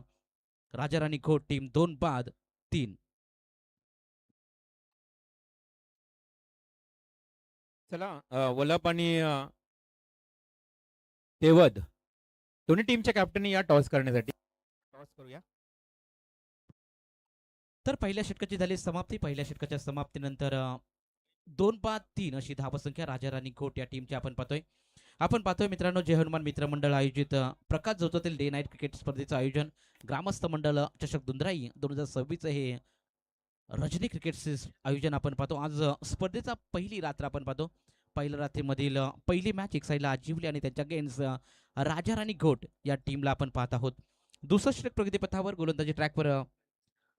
राजाराणी घोट टीम 2 बाद 3. चला, वलप आणि तेवद दोन्ही टीमच्या कॅप्टननी या टॉस करण्यासाठी टॉस करूया. तर पहिल्या षटकाची झाली समाप्ती. पहिल्या षटकाच्या समाप्तीनंतर 2 बाद 3 अशी धावसंख्या राजाराणी घोट या टीमची आपण पाहतोय मित्रांनो. जय हनुमान मित्र मंडळ आयोजित प्रकाश जोतातील डे नाईट क्रिकेट स्पर्धेचं आयोजन ग्रामस्थ मंडळ चषक दुंद्राई 2026 हे रजनी क्रिकेट आयोजन आपण पाहतो. आज स्पर्धेचा पहिली रात्र आपण पाहतो. पहिल्या रात्रीमधील पहिली मॅच एक साईडला आजिवली आणि त्यांच्या अगेन्स्ट राजाराणी घोट या टीमला आपण पाहत आहोत. दुसरं षटक प्रगतीपथावर गोलंदाजी ट्रॅकवर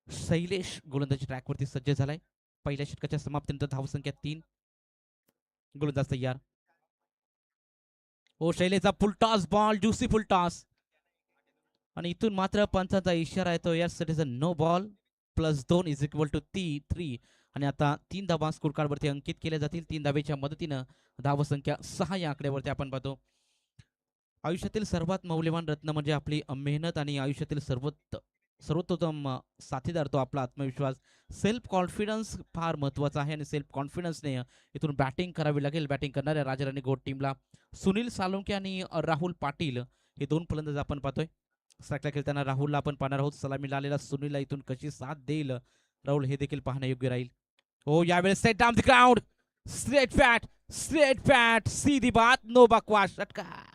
शैलेश गोलंदाजी ट्रॅकवरती सज्ज झालाय. पहिल्या षटकाच्या समाप्तीनंतर धावसंख्या 3. गोलंदाज तयार. ओ, शैलेशचा full toss ball, juicy full toss. आणि इथून मात्र पंचांचा इशारा येतो, yes it is a no ball, +2 = 3. आणि आता 3 धावा स्कोर कार्ड वरती अंकित केल्या जातील. 3 धावेच्या मदतीनं धावसंख्या 6 या आकड्यावरती आपण पाहतो. आयुष्यातील सर्वात मौल्यवान रत्न म्हणजे आपली मेहनत आणि आयुष्यातील सर्वोत्तम साथीदार तो आपला आत्मविश्वास. सेल्फ कॉन्फिडन्स फार महत्वाचा आहे आणि सेल्फ कॉन्फिडन्सने इथून बॅटिंग करावी लागेल. बॅटिंग करणाऱ्या राजाराणी घोट टीमला सुनील सालुंके आणि राहुल पाटील हे 2 फलंदाज आपण पाहतोय. स्ट्राईकला खेळताना राहुलला आपण पाहणार आहोत. सलामीला आलेला सुनीलला इथून कशी साथ देईल राहुल हे देखील पाहणं योग्य राहील. हो, यावेळेस set down the ground, straight bat, सीधी बात, नो बकवास, षटकार.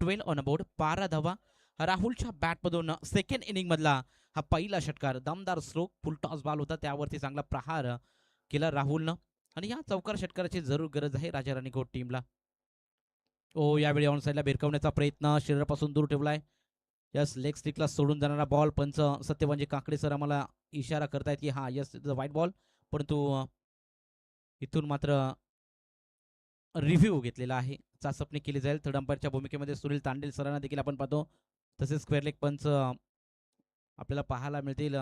ट्वेल्व ऑन बोर्ड, 12 धावा. राहुलच्या बॅटमधून सेकंड इनिंग मधला हा पहिला षटकार, दमदार स्ट्रोक, फुल टॉस बॉल होता, त्यावरती चांगला प्रहार केला राहुलनं. आणि या चौकार षटकाराची जरूर गरज आहे राजाराणी घोट टीमला. यावेळी ऑन साईडला भिरकवण्याचा प्रयत्न शरीरापासून दूर ठेवलाय. यस, लेग स्टिकला सोडून जाणारा बॉल. पंच सत्यवांजी काकडे सर आम्हाला इशारा करतायत की हा yes is a white ball, परंतु इथून मात्र रिव्ह्यू घेतलेला आहे. चाचपणी केली जाईल. थर्ड अंपायरच्या भूमिकेमध्ये सुनील तांडेल सरांना देखील आपण पाहतो. तसेच स्क्वेअर लेग पंच आपल्याला पाहायला मिळतील.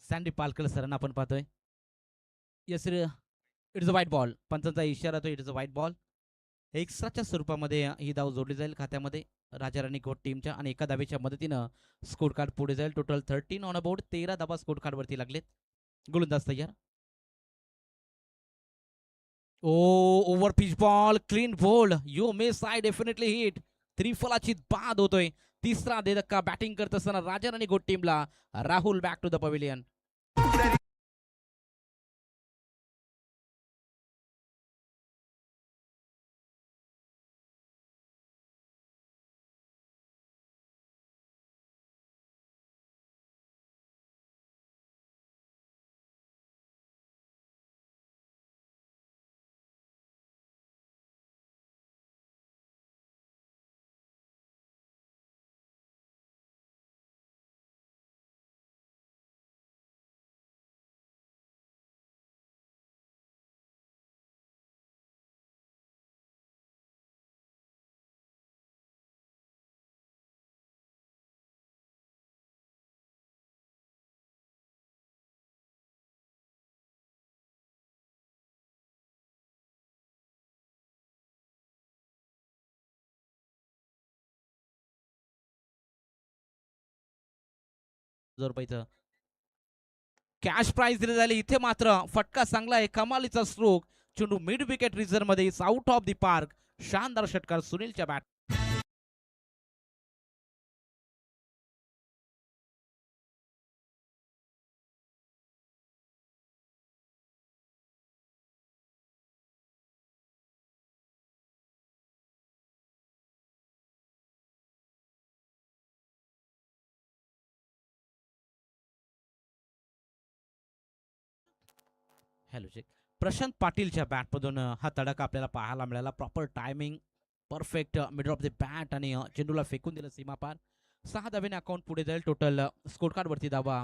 सँडी पालकर सरांना आपण पाहतोय. Yes, it is a white ball. पंचांचा इशारा तो it is a white ball. एक्स्ट्राच्या स्वरूपामध्ये ही धाव जोडली जाईल खात्यामध्ये राजाराणी घोट टीमच्या आणि एका धावेच्या मदतीनं स्कोर कार्ड पुढे जाईल. Total 13 on board. 13 धाबा स्कोर कार्ड वरती लागलेत. गोलंदाज तयार. Over pitch ball, clean bowled. You miss, I definitely hit. त्रिफलाची बाद होतोय. तिसरा धक्का बॅटिंग करत असताना राजाराणी घोट टीमला. Rahul back to the pavilion. रुपयाचं कॅश प्राइज दिली झाली. इथे मात्र फटका चांगला आहे. कमालीचा स्ट्रोक. चेंडू मिड विकेट रिझर्व मध्ये आउट ऑफ द पार्क. शानदार षटकार सुनीलच्या बॅट. Hello check. प्रशांत पाटीलच्या बॅटमधून हा तडका आपल्याला पाहायला मिळाला. Proper timing, perfect middle of the bat आणि चेंडूला फेकून दिलं सीमापार. 6 धावेने अकाउंट पुढे जाईल. टोटल स्कोर कार्ड वरती धावा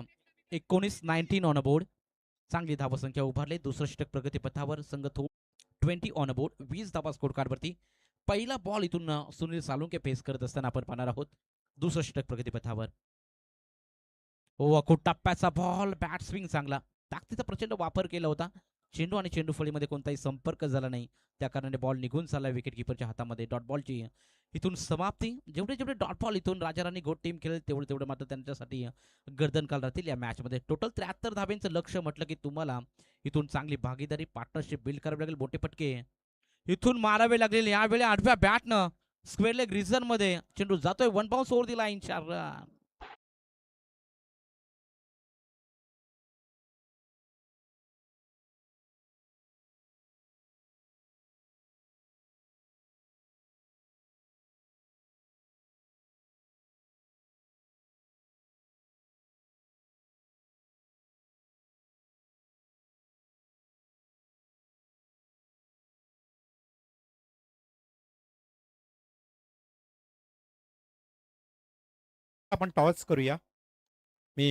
19 ऑन बोर्ड. चांगली धावा संख्या उभारली. दुसरं षटक प्रगतीपथावर. संघ 20 ऑन बोर्ड. 20 धावा स्कोर कार्ड वरती. पहिला बॉल इथून सुनील सालुंके फेस करत असताना आपण पाहणार आहोत. दुसरं षटक प्रगतीपथावर. खूप टप्प्याचा बॉल. बॅट स्विंग चांगला. ताकदीचा प्रचंड वापर केला होता. चेंडू आणि चेंडू फळीमध्ये कोणताही संपर्क झाला नाही. त्या कारणाने बॉल निघून चालला विकेट किपरच्या हातामध्ये. डॉट बॉलची इथून समाप्ती. जेवढे जेवढे डॉट बॉल इथून राजाराणी घोट टीम खेळेल तेवढे तेवढे मात्र त्यांच्यासाठी गर्दन काल राहतील या मॅच मध्ये. टोटल 73 धाब्यांचं लक्ष म्हटलं की तुम्हाला इथून चांगली भागीदारी पार्टनरशिप बिल्ड करावी लागेल. मोठे फटके इथून मारावे लागले. यावेळी आठव्या बॅटनं स्क्वेअर लेग रिझन मध्ये चेंडू जातोय. 1 बाउन्स ओव्हर दी लाईन. 4 रन. आपण टॉस करूया. मी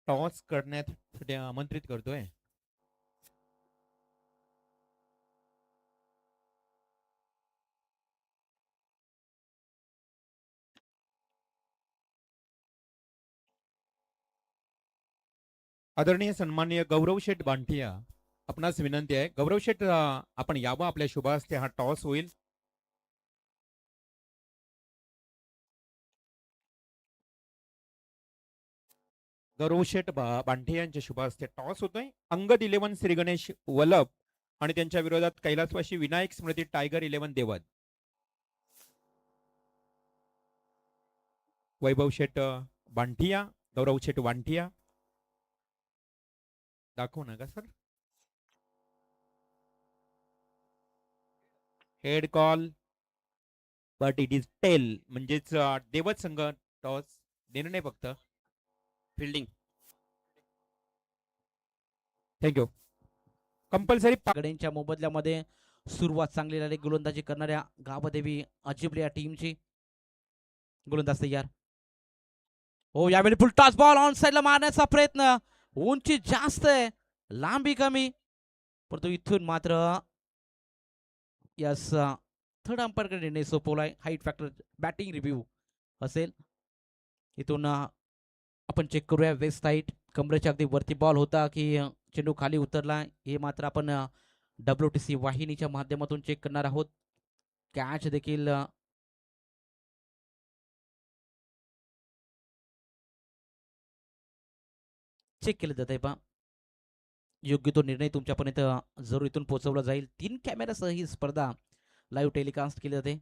टॉस करण्यासाठी आमंत्रित करतोय. आदरणीय सन्माननीय गौरव शेठ बांटिया, आपणास विनंती आहे. गौरव शेठ, आपण यावं. आपल्या शुभ हस्ते हा टॉस होईल. गौरव शेठ बांटिया यांच्या शुभ हस्ते टॉस होतोय. अंगद 11 श्री गणेश वलप आणि त्यांच्या विरोधात कैलासवासी विनायक स्मृती टायगर 11 देवत. वैभव शेठ बांटिया, गौरव शेठ वांटिया. दाखवू नका sir. Head call, but it is tail. म्हणजेच देवत संघ टॉस निर्णय फक्त फिल्डिंग. थँक्यू. कंपल्सरी गड्यांच्या मोबदल्यामध्ये सुरुवात चांगली झाली गोलंदाजी करणाऱ्या गावदेवी अजिबले या टीमची. गोलंदाज तयार. हो यावेळी फुल टॉस बॉल ऑन साइडला मारण्याचा प्रयत्न. उंची जास्त आहे, लांबी कमी, परंतु इथून मात्र यस थर्ड अंपायरकडे निर्णय सोपवलाय. हाईट फॅक्टर बॅटिंग रिव्ह्यू असेल. इथून आपण चेक करूया वेस्ट साईड कमरेच्या अगदी वरती बॉल होता की चेंडू खाली उतरला, हे मात्र आपण WTC वाहिनीच्या माध्यमातून चेक करणार आहोत. कॅच देखील चेक केलं जात आहे. पहा योग्य तो निर्णय तुमच्यापर्यंत जरूर इथून पोहोचवला जाईल. 3 कॅमेरासह ही स्पर्धा लाईव्ह टेलिकास्ट केली जाते.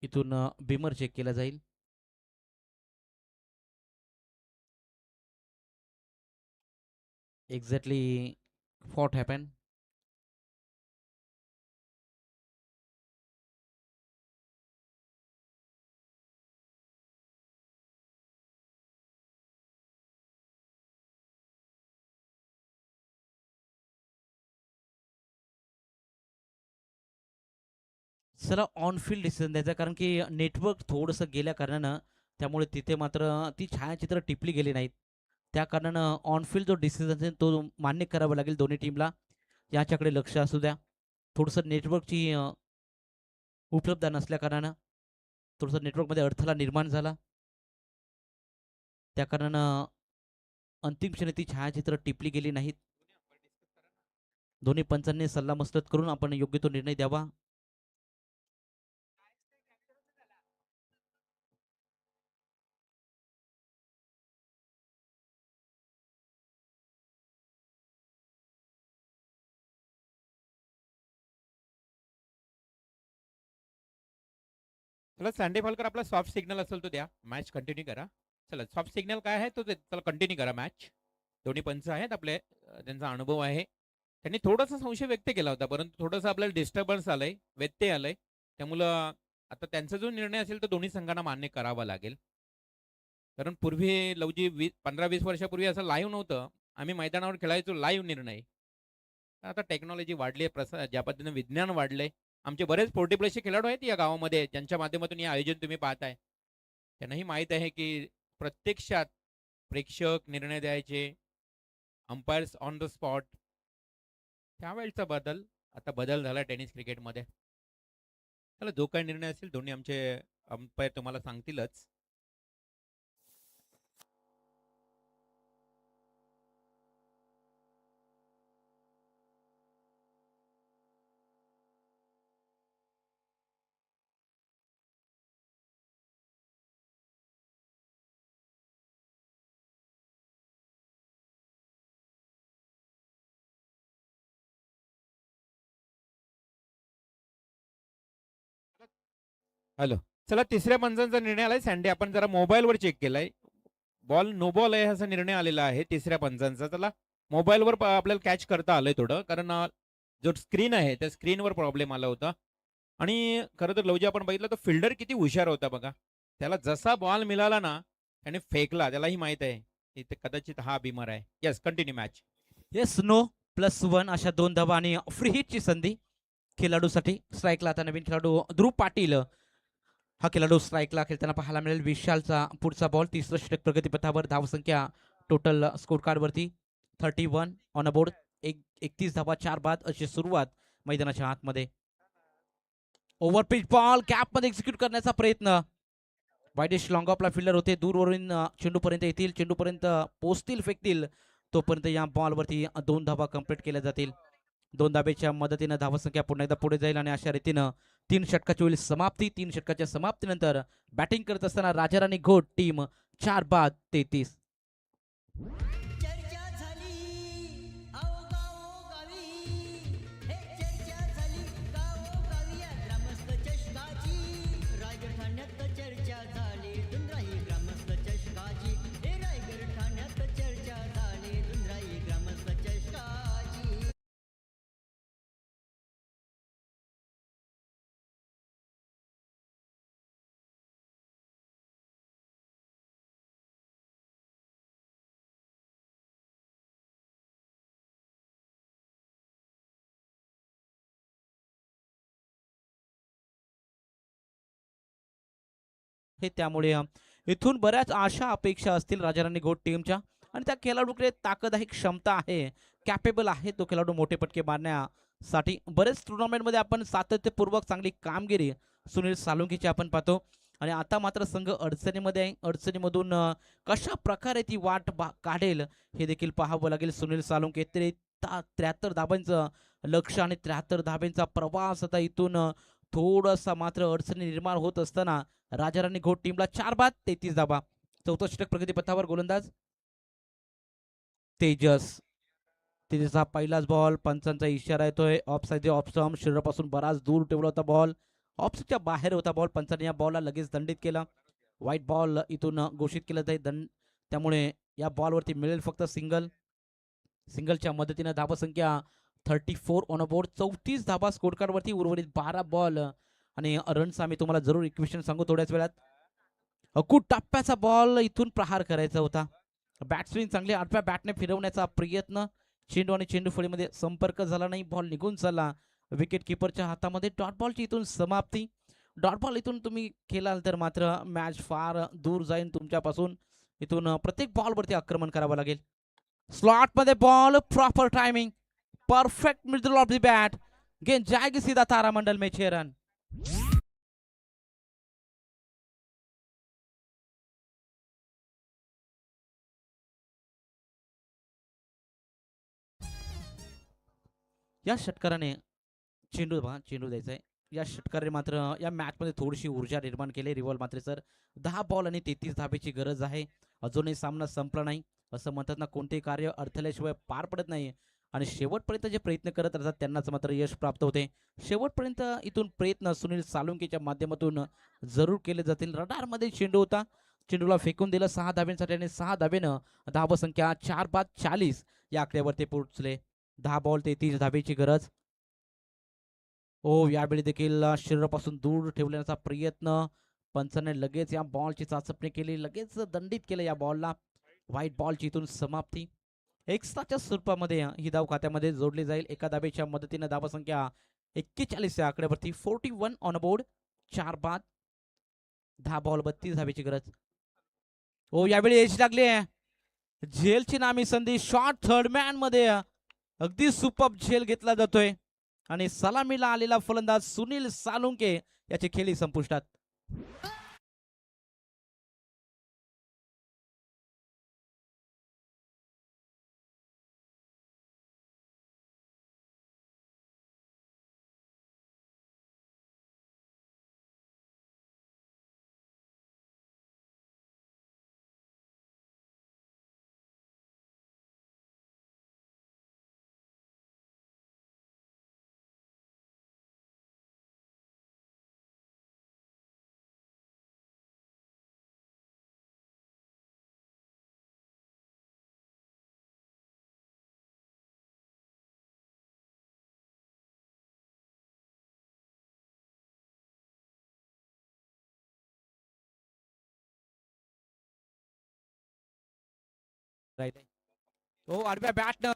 इथून बिमर चेक केला जाईल. Exactly what happen. चला ऑन फील्ड डिसिजन द्यायचा, कारण की नेटवर्क थोडंसं गेल्या कारणानं त्यामुळे तिथे मात्र ती छायाचित्र टिपली गेली नाहीत. त्या कारणानं ऑन फील्ड जो डिसिजन आहे तो मान्य करावा लागेल दोन्ही टीमला. याच्याकडे लक्ष असू द्या. थोडंसं नेटवर्कची उपलब्ध नसल्या कारणानं थोडंसं नेटवर्कमध्ये अडथळा निर्माण झाला. त्या कारणानं अंतिम क्षणी ती छायाचित्र टिपली गेली नाहीत. दोन्ही पंचांनी सल्लामसलत करून आपण योग्य तो निर्णय द्यावा. चला सँडी फॉलकर आपला सॉफ्ट सिग्नल असेल तो द्या. मॅच कंटिन्यू करा. चला सॉफ्ट सिग्नल काय आहे तो चला कंटिन्यू करा मॅच. दोन्ही पंच आहेत आपले, त्यांचा अनुभव आहे. त्यांनी थोडासा संशय व्यक्त केला होता, परंतु थोडंसं आपल्याला डिस्टर्बन्स आलंय, व्यत्यय आलंय. त्यामुळं आता त्यांचा जो निर्णय असेल तो दोन्ही संघांना मान्य करावा लागेल. कारण पूर्वी लवजी 15-20 वर्षापूर्वी असं लाईव्ह नव्हतं. आम्ही मैदानावर खेळायचो लाईव्ह निर्णय. आता टेक्नॉलॉजी वाढली आहे, ज्या पद्धतीने विज्ञान वाढलंय. आमचे बरेच 40+ खेळाडू आहेत या गावामध्ये, ज्यांच्या माध्यमातून हे आयोजन तुम्ही पाहताय. त्यांनाही माहीत आहे की प्रत्यक्षात प्रेक्षक निर्णय द्यायचे, अंपायर्स ऑन द स्पॉट. त्यावेळचा आता बदल झाला टेनिस क्रिकेटमध्ये. चला जो काही निर्णय असेल दोन्ही आमचे अंपायर तुम्हाला सांगतीलच. हॅलो. चला तिसऱ्या पंचांचा निर्णय आलाय. सँडे आपण जरा मोबाईलवर चेक केलाय. बॉल नो बॉल आहे असा निर्णय आलेला आहे तिसऱ्या पंचांचा. चला मोबाईलवर आपल्याला कॅच करता आलंय थोडं, कारण जो स्क्रीन आहे त्या स्क्रीनवर प्रॉब्लेम आला होता. आणि खरं तर लवजी आपण बघितलं तर फिल्डर किती हुशार होता बघा. त्याला जसा बॉल मिळाला ना त्याने फेकला. त्यालाही माहित आहे की कदाचित हा बिमर आहे. Yes continue match. Yes no +1 अशा 2 धावा आणि फ्री हिटची संधी खेळाडूसाठी. स्ट्राईकला आता नवीन खेळाडू ध्रुव पाटील हा खेळाडू स्ट्राईकला खेळताना पाहायला मिळेल. विशालचा पुढचा बॉल. तिसरं षटक प्रगतीपथावर. धावसंख्या टोटल स्कोर कार्ड वरती 31 ऑन अ बोर्ड. 31 धावा 4 बाद अशी सुरुवात मैदानाच्या आतमध्ये. ओव्हरपिच बॉल कॅप मध्ये एक्झिक्यूट करण्याचा प्रयत्न. वायडेश लॉंग ऑफला फिल्डर होते. दूरवरून चेंडूपर्यंत येतील, चेंडूपर्यंत पोहोचतील, फेकतील. तोपर्यंत या बॉलवरती 2 धावा कंप्लीट केल्या जातील. 2 धाब्याच्या मदतीनं धावसंख्या पुन्हा एकदा पुढे जाईल आणि अशा रीतीनं 3 षटकाची होईल समाप्ती. 3 षटकाच्या समाप्तीनंतर बॅटिंग करत असताना राजाराणी घोट टीम 4 बाद 33. हे त्यामुळे इथून बऱ्याच आशा अपेक्षा असतील राजाराणी घोट टीमच्या आणि त्या खेळाडूकडे ताकद आहे, क्षमता आहे, कॅपेबल आहे तो खेळाडू मोठे पटके मारण्यासाठी. बरेच टुर्नामेंटमध्ये आपण सातत्यपूर्वक चांगली कामगिरी सुनील सालुंकेची आपण पाहतो आणि आता मात्र संघ अडचणीमध्ये आहे. अडचणीमधून कशा प्रकारे ती काढेल हे देखील पाहावं लागेल. सुनील सालुंके 73 धाबांचं लक्ष आणि 73 धाब्यांचा प्रवास आता इथून थोडासा मात्र अडचणी निर्माण होत असताना राजाराणी घोट टीमला 4 बाद 33 धाबा. चौथा षटक प्रगतीपथावर गोलंदाज तेजस. तेजसचा पहिलाच बॉल, पंचांचा इशारा येतोय. ऑफ साईड ऑफ स्टंप, शरीरापासून बराच दूर ठेवला होता बॉल, ऑफच्या बाहेर होता बॉल. पंचांनी या बॉलला लगेच दंडित केला. व्हाईट बॉल इथून घोषित केलं जाईल दंड, त्यामुळे या बॉलवरती मिळेल फक्त सिंगल. सिंगलच्या मदतीने धावसंख्या 34 ऑन बोर्ड, 34 धाबा स्कोर कार्डवरती. उर्वरित 12 बॉल आणि रन्स आम्ही तुम्हाला जरूर इक्वेशन सांगू थोड्याच वेळात. अकूट टप्प्याचा बॉल इथून प्रहार करायचा होता. बॅट स्विंग चांगली आठव्या बॅटने फिरवण्याचा प्रयत्न, चेंडू आणि चेंडू फळीमध्ये संपर्क झाला नाही, बॉल निघून चालला विकेट किपरच्या हातामध्ये. डॉट बॉलची इथून समाप्ती. डॉट बॉल इथून तुम्ही केलाल तर मात्र मॅच फार दूर जाईल तुमच्यापासून. इथून प्रत्येक बॉलवरती आक्रमण करावं लागेल. स्लॉट मध्ये ball, proper timing, perfect middle of the bat, गेंद जाएगी सीधा तारामंडल में 6 रन. या षटकाराने चेंडू चेंडू द्यायचा आहे. या षटकाराने मात्र या मॅच मध्ये थोडीशी ऊर्जा निर्माण केली. रिव्हॉल्व मात्र सर 10 बॉल आणि 33 धाबेची गरज आहे. अजूनही सामना संपला नाही. असं म्हणतात ना, कोणतेही कार्य अडथळ्याशिवाय पार पडत नाही आणि शेवटपर्यंत जे प्रयत्न करत राहतात त्यांनाच मात्र यश प्राप्त होते. शेवटपर्यंत इथून प्रयत्न सुनील सालुंकेच्या माध्यमातून जरूर केले जातील. रडारमध्ये चेंडू होता, चेंडूला फेकून दिलं 6 धाब्यांसाठी आणि 6 धाब्यानं धावसंख्या 4 बाद 40 या आकड्यावरती पोहोचले. 10 बॉल 33 धाबेची गरज. यावेळी देखील शरीरापासून दूर ठेवण्याचा प्रयत्न. पंचाने लगेच या बॉलची चाचपणी केली, लगेच दंडित केलं या बॉलला. व्हाईट बॉलची इथून समाप्ती. एक्स्ट्राच्या स्वरूपामध्ये ही धाव खात्यामध्ये जोडली जाईल. एका धाबेच्या मदतीने धावसंख्या 41 या आकड्यावरती. 41 ऑन बोर्ड, 4 बाद, 10 बॉल 32 धाबेची गरज. यावेळी एज लागली आहे. झेलची नामी संधी. शॉर्ट थर्ड मॅन मध्ये अगदी सुपर झेल घेतला जातोय आणि सलामीला आलेला फलंदाज सुनील सालुंके याची खेळी संपुष्टात. राईट. आडव्या बॅटनं